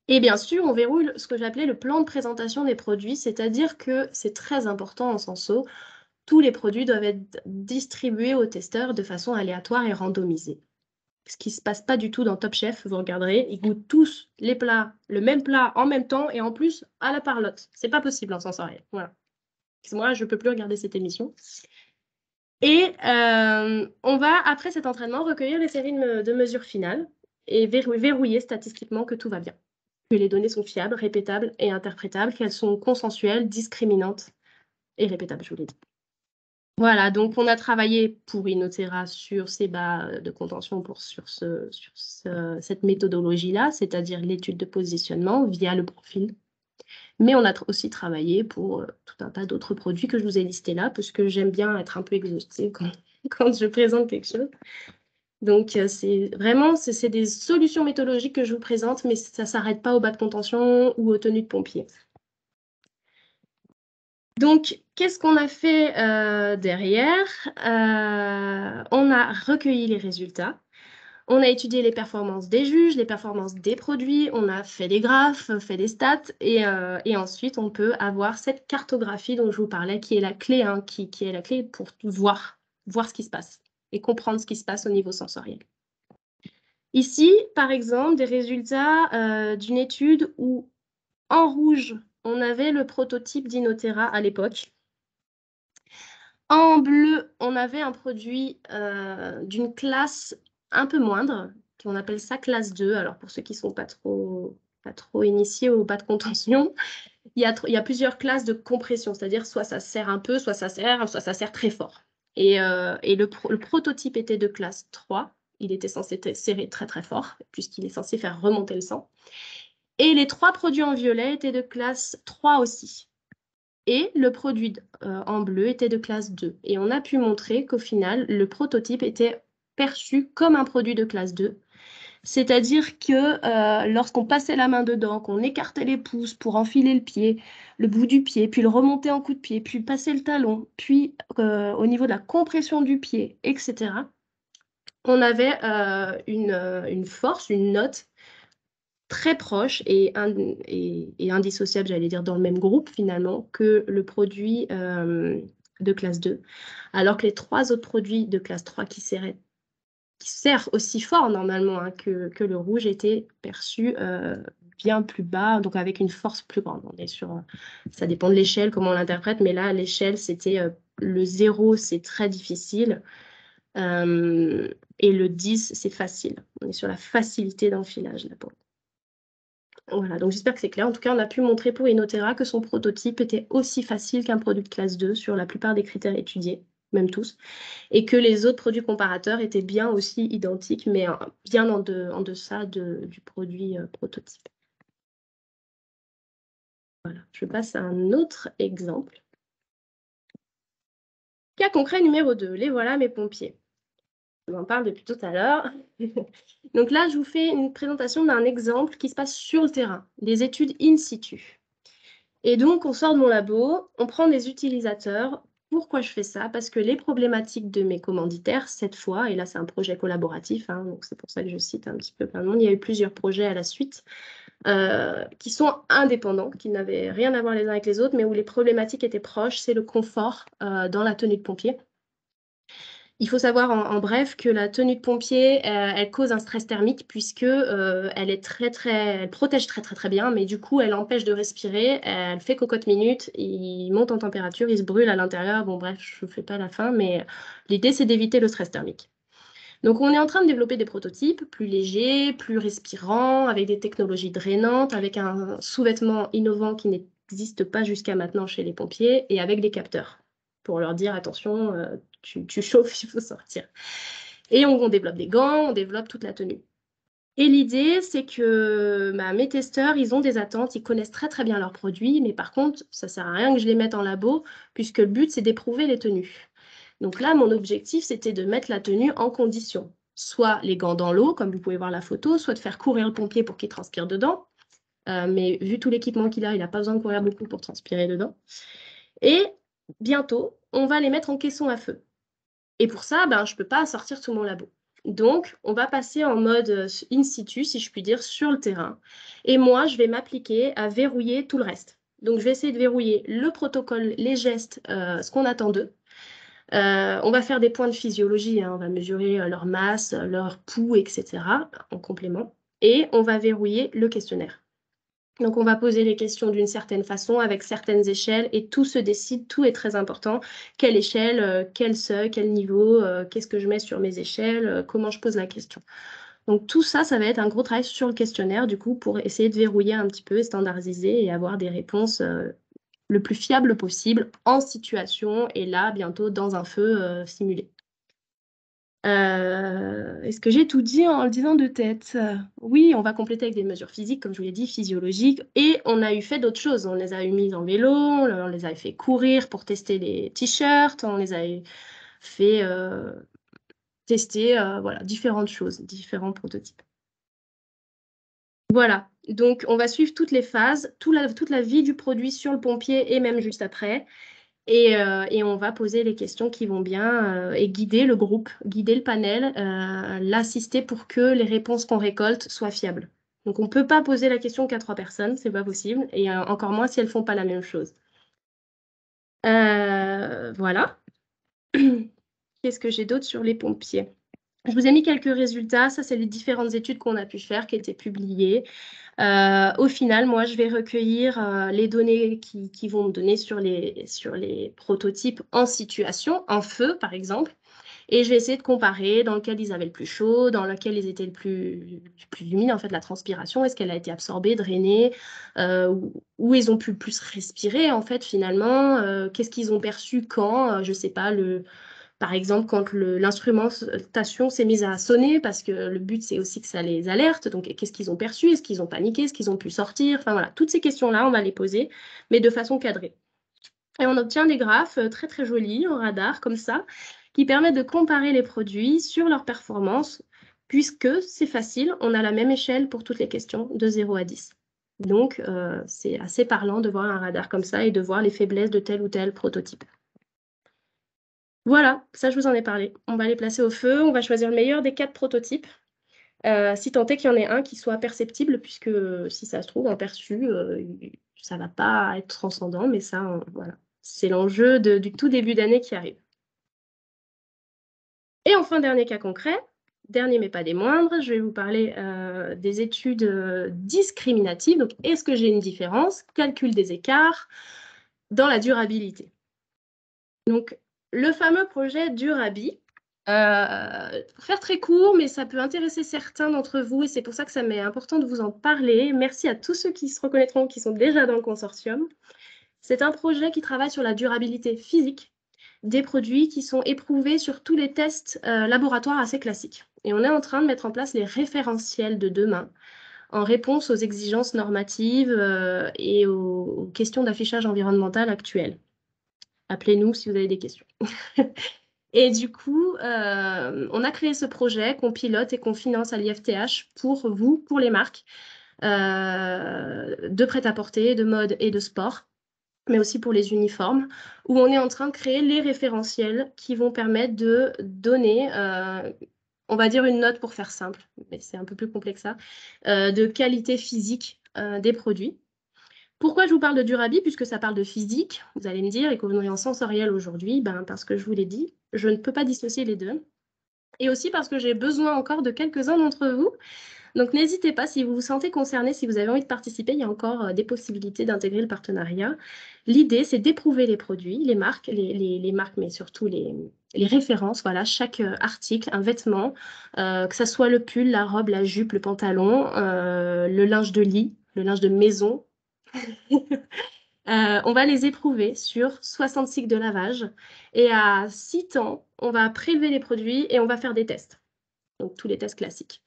Et bien sûr, on verrouille ce que j'appelais le plan de présentation des produits, c'est-à-dire que c'est très important en Senso, tous les produits doivent être distribués aux testeurs de façon aléatoire et randomisée. Ce qui ne se passe pas du tout dans Top Chef, vous regarderez, ils goûtent tous les plats, le même plat en même temps et en plus à la parlotte. C'est pas possible en sensoriel. Voilà. Moi, je ne peux plus regarder cette émission. Et on va, après cet entraînement, recueillir les séries de mesures finales et verrouiller statistiquement que tout va bien. Que les données sont fiables, répétables et interprétables, qu'elles sont consensuelles, discriminantes et répétables, je vous l'ai dit. Voilà, donc on a travaillé pour Inotera sur ces bas de contention sur cette méthodologie-là, c'est-à-dire l'étude de positionnement via le profil. Mais on a aussi travaillé pour tout un tas d'autres produits que je vous ai listés là, parce que j'aime bien être un peu exhaustive quand je présente quelque chose. Donc, c'est vraiment des solutions méthodologiques que je vous présente, mais ça ne s'arrête pas au bas de contention ou aux tenues de pompiers. Donc, qu'est-ce qu'on a fait derrière? On a recueilli les résultats. On a étudié les performances des juges, les performances des produits, on a fait des graphes, fait des stats, et ensuite, on peut avoir cette cartographie dont je vous parlais, qui est la clé, hein, qui est la clé pour voir ce qui se passe et comprendre ce qui se passe au niveau sensoriel. Ici, par exemple, des résultats d'une étude où, en rouge, on avait le prototype d'Inotera à l'époque. En bleu, on avait un produit d'une classe un peu moindre, on appelle ça classe 2. Alors, pour ceux qui ne sont pas trop initiés au bas de contention, il y a plusieurs classes de compression, c'est-à-dire soit ça serre un peu, soit ça serre très fort. Et le prototype était de classe 3. Il était censé serrer très très fort, puisqu'il est censé faire remonter le sang. Et les 3 produits en violet étaient de classe 3 aussi. Et le produit en bleu était de classe 2. Et on a pu montrer qu'au final, le prototype était perçu comme un produit de classe 2. C'est-à-dire que lorsqu'on passait la main dedans, qu'on écartait les pouces pour enfiler le pied, le bout du pied, puis le remonter en coup de pied, puis passer le talon, puis au niveau de la compression du pied, etc., on avait une force, une note très proche et indissociable, j'allais dire, dans le même groupe finalement, que le produit de classe 2. Alors que les 3 autres produits de classe 3 qui serrent aussi fort normalement hein, que le rouge étaient perçus bien plus bas, donc avec une force plus grande. On est sur, ça dépend de l'échelle, comment on l'interprète, mais là, l'échelle, c'était le 0, c'est très difficile. Et le 10, c'est facile. On est sur la facilité d'enfilage là pour. Voilà, donc j'espère que c'est clair. En tout cas, on a pu montrer pour Inotera que son prototype était aussi facile qu'un produit de classe 2 sur la plupart des critères étudiés, même tous, et que les autres produits comparateurs étaient bien aussi identiques, mais bien en deçà du produit prototype. Voilà, je passe à un autre exemple. Cas concret numéro 2, les voilà mes pompiers. Je vous en parle depuis tout à l'heure. Donc là, je vous fais une présentation d'un exemple qui se passe sur le terrain, des études in situ. Et donc, on sort de mon labo, on prend des utilisateurs. Pourquoi je fais ça? Parce que les problématiques de mes commanditaires, cette fois, et là c'est un projet collaboratif, hein, donc c'est pour ça que je cite un petit peu plein de monde, il y a eu plusieurs projets à la suite, qui sont indépendants, qui n'avaient rien à voir les uns avec les autres, mais où les problématiques étaient proches. C'est le confort dans la tenue de pompier. Il faut savoir en bref que la tenue de pompier, elle cause un stress thermique puisque elle est elle protège très bien, mais du coup, elle empêche de respirer, elle fait cocotte minute, il monte en température, il se brûle à l'intérieur. Bon, bref, je ne fais pas la fin, mais l'idée, c'est d'éviter le stress thermique. Donc, on est en train de développer des prototypes plus légers, plus respirants, avec des technologies drainantes, avec un sous-vêtement innovant qui n'existe pas jusqu'à maintenant chez les pompiers, et avec des capteurs pour leur dire attention, tu chauffes, il faut sortir. Et on développe des gants, on développe toute la tenue. Et l'idée, c'est que mes testeurs, ils ont des attentes, ils connaissent très bien leurs produits, mais par contre, ça ne sert à rien que je les mette en labo, puisque le but, c'est d'éprouver les tenues. Donc là, mon objectif, c'était de mettre la tenue en condition. Soit les gants dans l'eau, comme vous pouvez voir la photo, soit de faire courir le pompier pour qu'il transpire dedans. Mais vu tout l'équipement qu'il a, il n'a pas besoin de courir beaucoup pour transpirer dedans. Et bientôt, on va les mettre en caisson à feu. Et pour ça, je ne peux pas sortir tout mon labo. Donc, on va passer en mode in situ, si je puis dire, sur le terrain. Et moi, je vais m'appliquer à verrouiller tout le reste. Donc, je vais essayer de verrouiller le protocole, les gestes, ce qu'on attend d'eux. On va faire des points de physiologie, hein. On va mesurer leur masse, leur pouls, etc. en complément. Et on va verrouiller le questionnaire. Donc, on va poser les questions d'une certaine façon, avec certaines échelles, et tout se décide, tout est très important. Quelle échelle, quel seuil, quel niveau, qu'est-ce que je mets sur mes échelles, comment je pose la question. Donc, tout ça, ça va être un gros travail sur le questionnaire, du coup, pour essayer de verrouiller un petit peu, standardiser et avoir des réponses le plus fiables possible en situation, et là, bientôt, dans un feu simulé. Est-ce que j'ai tout dit en le disant de tête? Oui, on va compléter avec des mesures physiques, comme je vous l'ai dit, physiologiques. Et on a eu fait d'autres choses. On les a eu mises en vélo, on les a fait courir pour tester les t-shirts, on les a fait tester voilà, différentes choses, différents prototypes. Voilà, donc on va suivre toutes les phases, toute la vie du produit sur le pompier et même juste après. Et on va poser les questions qui vont bien et guider le groupe, guider le panel, l'assister pour que les réponses qu'on récolte soient fiables. Donc, on ne peut pas poser la question qu'à 3 personnes, c'est pas possible, et encore moins si elles ne font pas la même chose. Voilà. Qu'est-ce que j'ai d'autre sur les pompiers? Je vous ai mis quelques résultats. Ça, c'est les différentes études qu'on a pu faire, qui étaient publiées. Au final, moi, je vais recueillir les données qui vont me donner sur les prototypes en situation, en feu, par exemple. Et je vais essayer de comparer dans lequel ils avaient le plus chaud, dans lequel ils étaient le plus humides, en fait, la transpiration, est-ce qu'elle a été absorbée, drainée, où ils ont pu plus respirer, en fait, finalement, qu'est-ce qu'ils ont perçu quand, je ne sais pas, par exemple, quand l'instrumentation s'est mise à sonner, parce que le but, c'est aussi que ça les alerte. Donc, qu'est-ce qu'ils ont perçu? Est-ce qu'ils ont paniqué? Est-ce qu'ils ont pu sortir? Enfin, voilà, toutes ces questions-là, on va les poser, mais de façon cadrée. Et on obtient des graphes très jolis en radar, comme ça, qui permettent de comparer les produits sur leur performance, puisque c'est facile, on a la même échelle pour toutes les questions, de 0 à 10. Donc, c'est assez parlant de voir un radar comme ça et de voir les faiblesses de tel ou tel prototype. Voilà, ça je vous en ai parlé. On va les placer au feu, on va choisir le meilleur des 4 prototypes, si tant est qu'il y en ait un qui soit perceptible, puisque si ça se trouve, en perçu, ça ne va pas être transcendant, mais ça, voilà. C'est l'enjeu du tout début d'année qui arrive. Et enfin, dernier cas concret, dernier mais pas des moindres, je vais vous parler des études discriminatives. Donc, est-ce que j'ai une différence? Calcul des écarts dans la durabilité. Donc, le fameux projet Durabi, pour faire très court, mais ça peut intéresser certains d'entre vous et c'est pour ça que ça m'est important de vous en parler. Merci à tous ceux qui se reconnaîtront, qui sont déjà dans le consortium. C'est un projet qui travaille sur la durabilité physique des produits qui sont éprouvés sur tous les tests laboratoires assez classiques. Et on est en train de mettre en place les référentiels de demain en réponse aux exigences normatives et aux questions d'affichage environnemental actuelles. Appelez-nous si vous avez des questions. Et du coup, on a créé ce projet qu'on pilote et qu'on finance à l'IFTH pour vous, pour les marques de prêt-à-porter, de mode et de sport, mais aussi pour les uniformes, où on est en train de créer les référentiels qui vont permettre de donner, on va dire une note pour faire simple, mais c'est un peu plus complexe que ça, de qualité physique des produits. Pourquoi je vous parle de Durabi? Puisque ça parle de physique, vous allez me dire, et qu'on est en sensoriel aujourd'hui, parce que je vous l'ai dit, je ne peux pas dissocier les deux. Et aussi parce que j'ai besoin encore de quelques-uns d'entre vous. Donc n'hésitez pas, si vous vous sentez concerné, si vous avez envie de participer, il y a encore des possibilités d'intégrer le partenariat. L'idée, c'est d'éprouver les produits, les marques, les marques, mais surtout les références. Voilà, chaque article, un vêtement, que ça soit le pull, la robe, la jupe, le pantalon, le linge de lit, le linge de maison. On va les éprouver sur 60 cycles de lavage. Et à 6 temps, on va prélever les produits et on va faire des tests. Donc tous les tests classiques.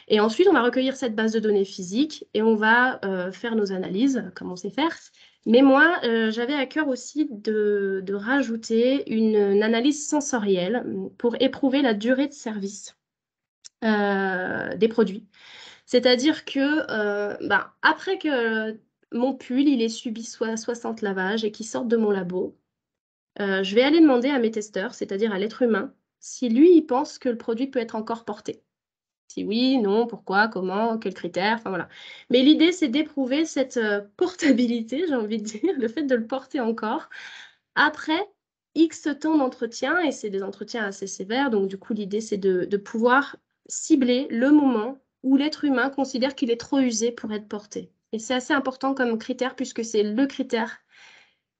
Et ensuite, on va recueillir cette base de données physique et on va faire nos analyses, comme on sait faire. Mais moi, j'avais à cœur aussi de rajouter une analyse sensorielle pour éprouver la durée de service des produits. C'est-à-dire que après que mon pull il ait subi 60 lavages et qu'il sorte de mon labo, je vais aller demander à mes testeurs, c'est-à-dire à l'être humain, si lui, il pense que le produit peut être encore porté. Si oui, non, pourquoi, comment, quels critères, enfin voilà. Mais l'idée, c'est d'éprouver cette portabilité, j'ai envie de dire, le fait de le porter encore, après X temps d'entretien, et c'est des entretiens assez sévères, donc du coup, l'idée, c'est de pouvoir cibler le moment où l'être humain considère qu'il est trop usé pour être porté. Et c'est assez important comme critère, puisque c'est le critère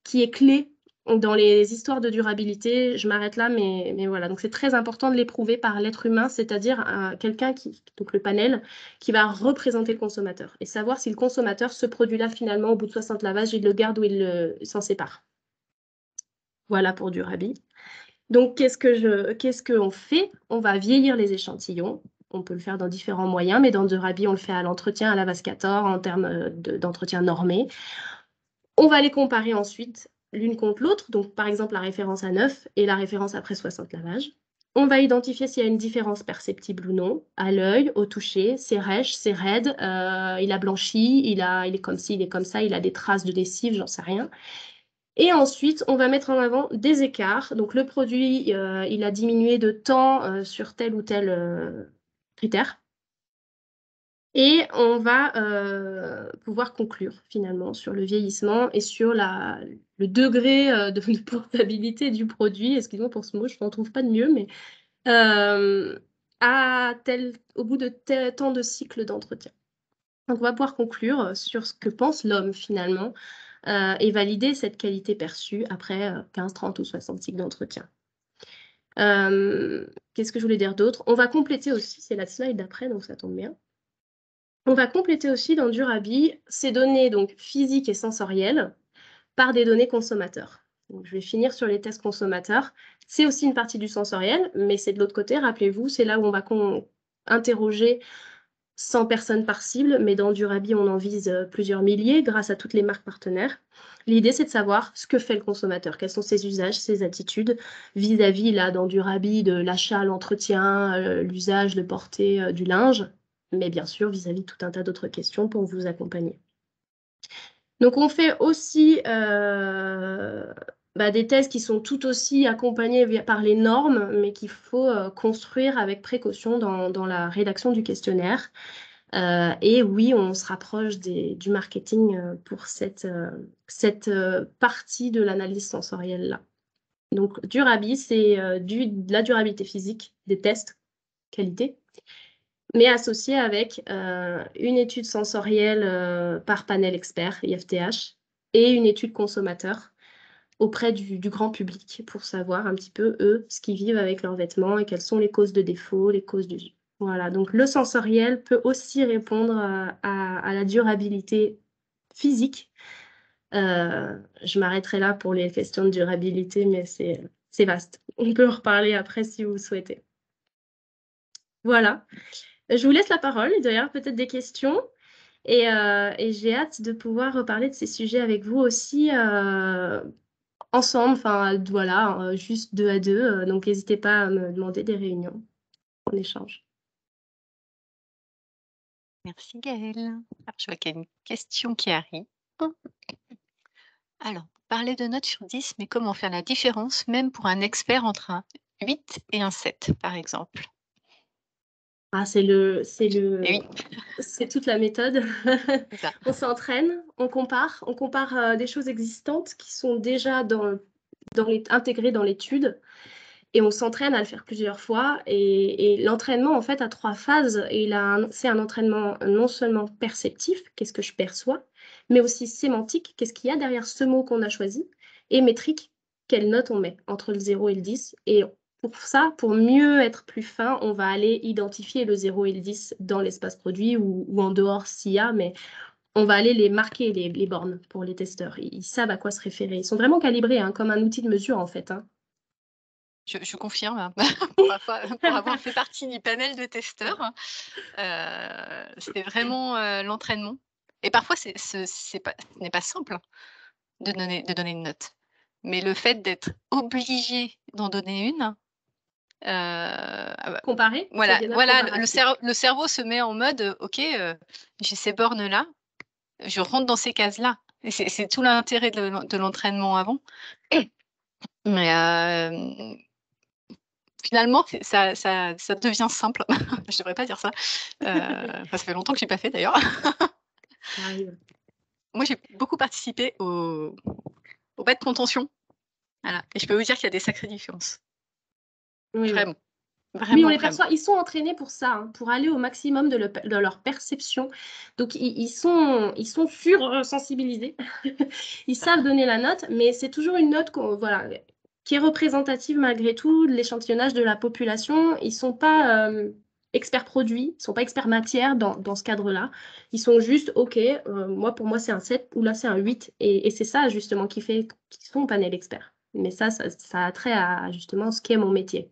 qui est clé dans les histoires de durabilité. Je m'arrête là, mais voilà. Donc c'est très important de l'éprouver par l'être humain, c'est-à-dire quelqu'un donc le panel, qui va représenter le consommateur et savoir si le consommateur, ce produit-là, finalement, au bout de 60 lavages, il le garde ou il s'en sépare. Voilà pour Durabi. Donc qu'est-ce qu'on fait? On va vieillir les échantillons. On peut le faire dans différents moyens, mais dans Durabi, on le fait à l'entretien, à la Vascator, en termes d'entretien normé. On va les comparer ensuite l'une contre l'autre, donc par exemple la référence à 9 et la référence après 60 lavages. On va identifier s'il y a une différence perceptible ou non, à l'œil, au toucher, c'est rêche, c'est raide, il a blanchi, il est comme ci, il est comme ça, il a des traces de lessive, j'en sais rien. Et ensuite, on va mettre en avant des écarts. Donc le produit, il a diminué de temps sur tel ou tel critère. Et on va pouvoir conclure finalement sur le vieillissement et sur le degré de portabilité du produit. Excusez-moi pour ce mot, je n'en trouve pas de mieux, mais au bout de tel temps de cycle d'entretien. Donc on va pouvoir conclure sur ce que pense l'homme finalement et valider cette qualité perçue après 15, 30 ou 60 cycles d'entretien. Qu'est-ce que je voulais dire d'autre? On va compléter aussi, c'est la slide d'après, donc ça tombe bien. On va compléter aussi dans Durabi ces données donc physiques et sensorielles par des données consommateurs. Donc, je vais finir sur les tests consommateurs. C'est aussi une partie du sensoriel, mais c'est de l'autre côté, rappelez-vous, c'est là où on va interroger 100 personnes par cible, mais dans Durabi, on en vise plusieurs milliers grâce à toutes les marques partenaires. L'idée, c'est de savoir ce que fait le consommateur, quels sont ses usages, ses attitudes vis-à-vis, là, dans Durabi, de l'achat, l'entretien, l'usage, le porter du linge, mais bien sûr, vis-à-vis de tout un tas d'autres questions pour vous accompagner. Donc, on fait aussi des tests qui sont tout aussi accompagnés par les normes, mais qu'il faut construire avec précaution dans la rédaction du questionnaire. Et oui, on se rapproche du marketing pour cette partie de l'analyse sensorielle-là. Donc, Durabi, c'est de la durabilité physique, des tests qualité, mais associé avec une étude sensorielle par panel expert, IFTH, et une étude consommateur auprès du grand public pour savoir un petit peu, eux, ce qu'ils vivent avec leurs vêtements et quelles sont les causes de défaut, les causes d'usure. Voilà, donc le sensoriel peut aussi répondre à la durabilité physique. Je m'arrêterai là pour les questions de durabilité, mais c'est vaste. On peut en reparler après si vous souhaitez. Voilà. Je vous laisse la parole. Il doit y avoir peut-être des questions. Et j'ai hâte de pouvoir reparler de ces sujets avec vous aussi ensemble. Enfin, voilà, juste 2 à 2. Donc, n'hésitez pas à me demander des réunions. On échange. Merci Gaëlle. Alors, je vois qu'il y a une question qui arrive. Alors, parler de notes sur 10, mais comment faire la différence, même pour un expert, entre un 8 et un 7, par exemple? Ah, Et oui, c'est toute la méthode. c'est ça. On s'entraîne, on compare, des choses existantes qui sont déjà intégrées dans l'étude et on s'entraîne à le faire plusieurs fois et l'entraînement, en fait, a 3 phases et c'est un entraînement non seulement perceptif, qu'est-ce que je perçois, mais aussi sémantique, qu'est-ce qu'il y a derrière ce mot qu'on a choisi et métrique, quelle note on met entre le 0 et le 10 et pour ça, pour mieux être plus fin, on va aller identifier le 0 et le 10 dans l'espace produit ou en dehors s'il y a, mais on va aller les marquer, les bornes pour les testeurs. Ils savent à quoi se référer. Ils sont vraiment calibrés, hein, comme un outil de mesure, en fait, hein. Je confirme, hein. Pour avoir fait partie du panel de testeurs, c'était vraiment, l'entraînement et parfois ce n'est pas simple, hein, de donner une note. Mais le fait d'être obligé d'en donner une, ah bah, Comparer, c'est voilà des notes voilà, comparatives. le cerveau se met en mode, «OK, j'ai ces bornes-là, je rentre dans ces cases-là» et c'est tout l'intérêt de l'entraînement avant. Mais finalement, ça devient simple. Je devrais pas dire ça. Enfin, ça fait longtemps que j'ai pas fait d'ailleurs. Ça arrive. Moi, j'ai beaucoup participé au bas de contention, voilà et je peux vous dire qu'il y a des sacrées différences. Oui, oui. Vraiment, Oui, on vraiment, les vraiment. perçoit. Ils sont entraînés pour ça, hein, pour aller au maximum de leur perception. Donc, ils sont sursensibilisés. Ils savent donner la note, mais c'est toujours une note voilà, qui est représentative malgré tout de l'échantillonnage de la population. Ils sont pas experts produits, ils sont pas experts matière dans ce cadre-là. Ils sont juste, OK, pour moi, c'est un 7 ou là, c'est un 8. Et c'est ça, justement, qui fait qu'ils sont au panel expert. Mais ça a trait à, justement, ce qu'est mon métier.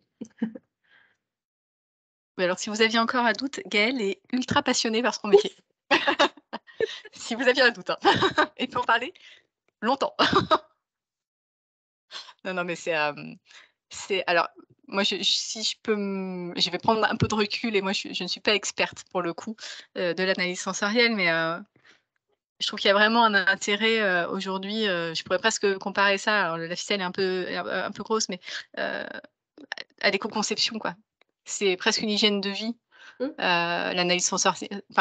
Mais alors si vous aviez encore un doute, Gaëlle est ultra passionnée par son métier. Si vous aviez un doute, hein. Elle peut en parler longtemps. Non, non, mais c'est alors moi si je peux je vais prendre un peu de recul et moi je ne suis pas experte pour le coup, de l'analyse sensorielle, mais je trouve qu'il y a vraiment un intérêt, aujourd'hui, je pourrais presque comparer ça, alors la ficelle est un peu grosse, mais heu, à l'éco-conception, quoi. C'est presque une hygiène de vie, Mmh. l'analyse enfin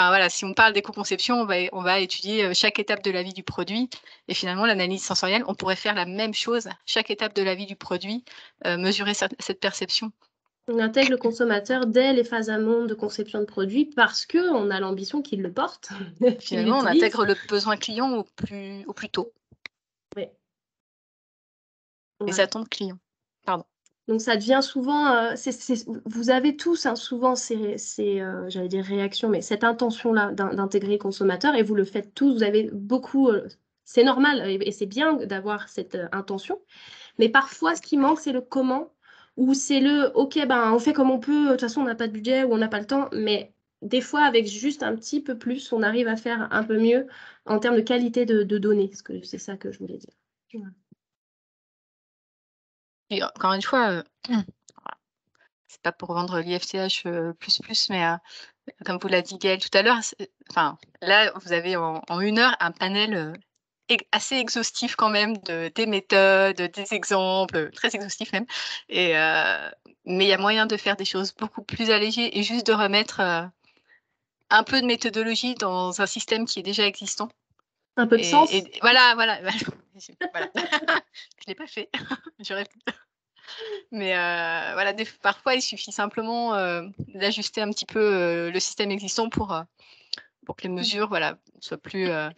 voilà, si on parle d'éco-conception, on va étudier, chaque étape de la vie du produit et finalement l'analyse sensorielle, on pourrait faire la même chose, chaque étape de la vie du produit, mesurer cette perception. On intègre le consommateur dès les phases amont de conception de produit parce qu'on a l'ambition qu'il le porte, qu'il Finalement, on l'utilise. intègre le besoin client au plus tôt, Oui, les voilà. attentes clients. Pardon. Donc ça devient souvent, vous avez tous, hein, souvent j'allais dire réactions, mais cette intention-là d'intégrer le consommateur et vous le faites tous, vous avez beaucoup, c'est normal et c'est bien d'avoir cette intention. Mais parfois, ce qui manque, c'est le comment, ou c'est le OK, ben, on fait comme on peut, de toute façon, on n'a pas de budget ou on n'a pas le temps. Mais des fois, avec juste un petit peu plus, on arrive à faire un peu mieux en termes de qualité de données. Parce que c'est ça que je voulais dire. Voilà. Et encore une fois, c'est pas pour vendre l'IFTH, mais comme vous l'a dit Gaëlle tout à l'heure, enfin, là, vous avez en 1 heure un panel, assez exhaustif quand même des méthodes, des exemples, très exhaustif même et mais il y a moyen de faire des choses beaucoup plus allégées et juste de remettre, un peu de méthodologie dans un système qui est déjà existant Un peu de sens. et voilà, voilà, voilà. Je l'ai pas fait, j'aurais pu. Mais voilà, parfois, il suffit simplement, d'ajuster un petit peu, le système existant pour que les mesures, voilà, soient plus, enfin,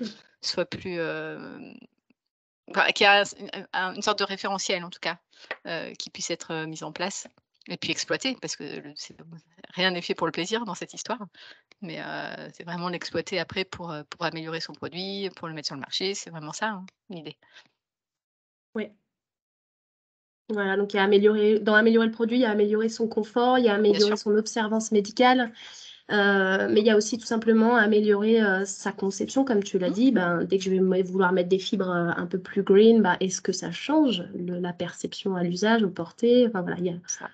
qu'il y a une sorte de référentiel, en tout cas, qui puisse être, mis en place et puis exploité parce que rien n'est fait pour le plaisir dans cette histoire, mais c'est vraiment l'exploiter après pour améliorer son produit, pour le mettre sur le marché. C'est vraiment ça, hein, l'idée. Oui. Voilà, donc il y a améliorer le produit, il y a améliorer son confort, il y a Bien améliorer sûr. son observance médicale. Mais il y a aussi tout simplement améliorer sa conception, comme tu l'as Mmh, dit. Ben, dès que je vais vouloir mettre des fibres un peu plus green, ben, est-ce que ça change la perception à l'usage, au porté? Enfin, voilà, il y a... ça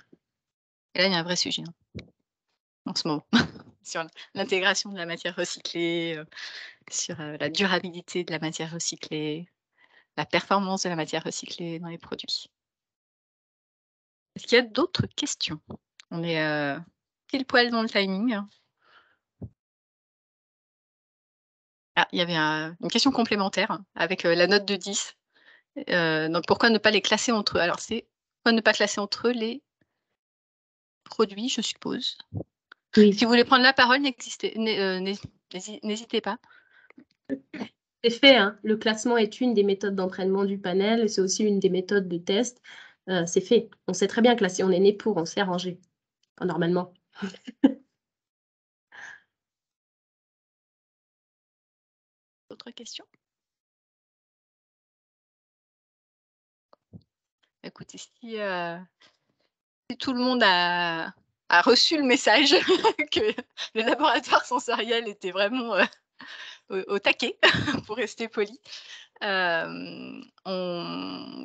et là, il y a un vrai sujet, hein, en ce moment, sur l'intégration de la matière recyclée, sur, la durabilité de la matière recyclée, la performance de la matière recyclée dans les produits. Est-ce qu'il y a d'autres questions? On est, pile poil dans le timing. Ah, il y avait une question complémentaire avec la note de 10. Donc pourquoi ne pas les classer entre eux? Alors c'est pourquoi ne pas classer entre eux les produits, je suppose. Oui. Si vous voulez prendre la parole, n'hésitez pas. C'est fait, hein. Le classement est une des méthodes d'entraînement du panel et c'est aussi une des méthodes de test. C'est fait. On sait très bien classer, on est né pour, on sait ranger. Enfin, normalement. Autre question? Écoutez, si tout le monde a reçu le message que le laboratoire sensoriel était vraiment au taquet, pour rester poli, on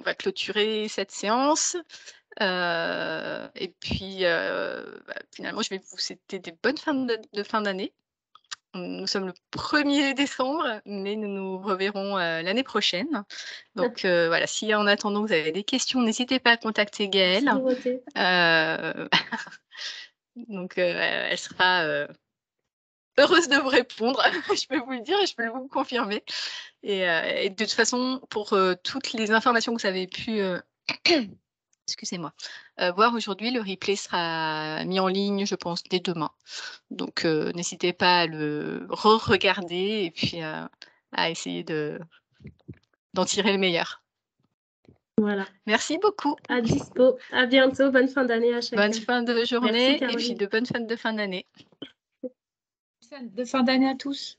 va clôturer cette séance. Et puis, finalement, je vais vous souhaiter des bonnes fins de fin d'année. Nous sommes le 1er décembre, mais nous nous reverrons l'année prochaine. Donc voilà, si en attendant vous avez des questions, n'hésitez pas à contacter Gaëlle. Merci Dorothée. Donc elle sera heureuse de vous répondre, je peux vous le dire et je peux vous le confirmer. Et de toute façon, pour toutes les informations que vous avez pu excusez-moi, voir aujourd'hui, le replay sera mis en ligne, je pense, dès demain. Donc n'hésitez pas à le re-regarder et puis à essayer d'en tirer le meilleur. Voilà. Merci beaucoup. À dispo. À bientôt. Bonne fin d'année à chacun. Bonne fin de journée Merci, et puis de bonnes fêtes de fin d'année. De fin d'année à tous.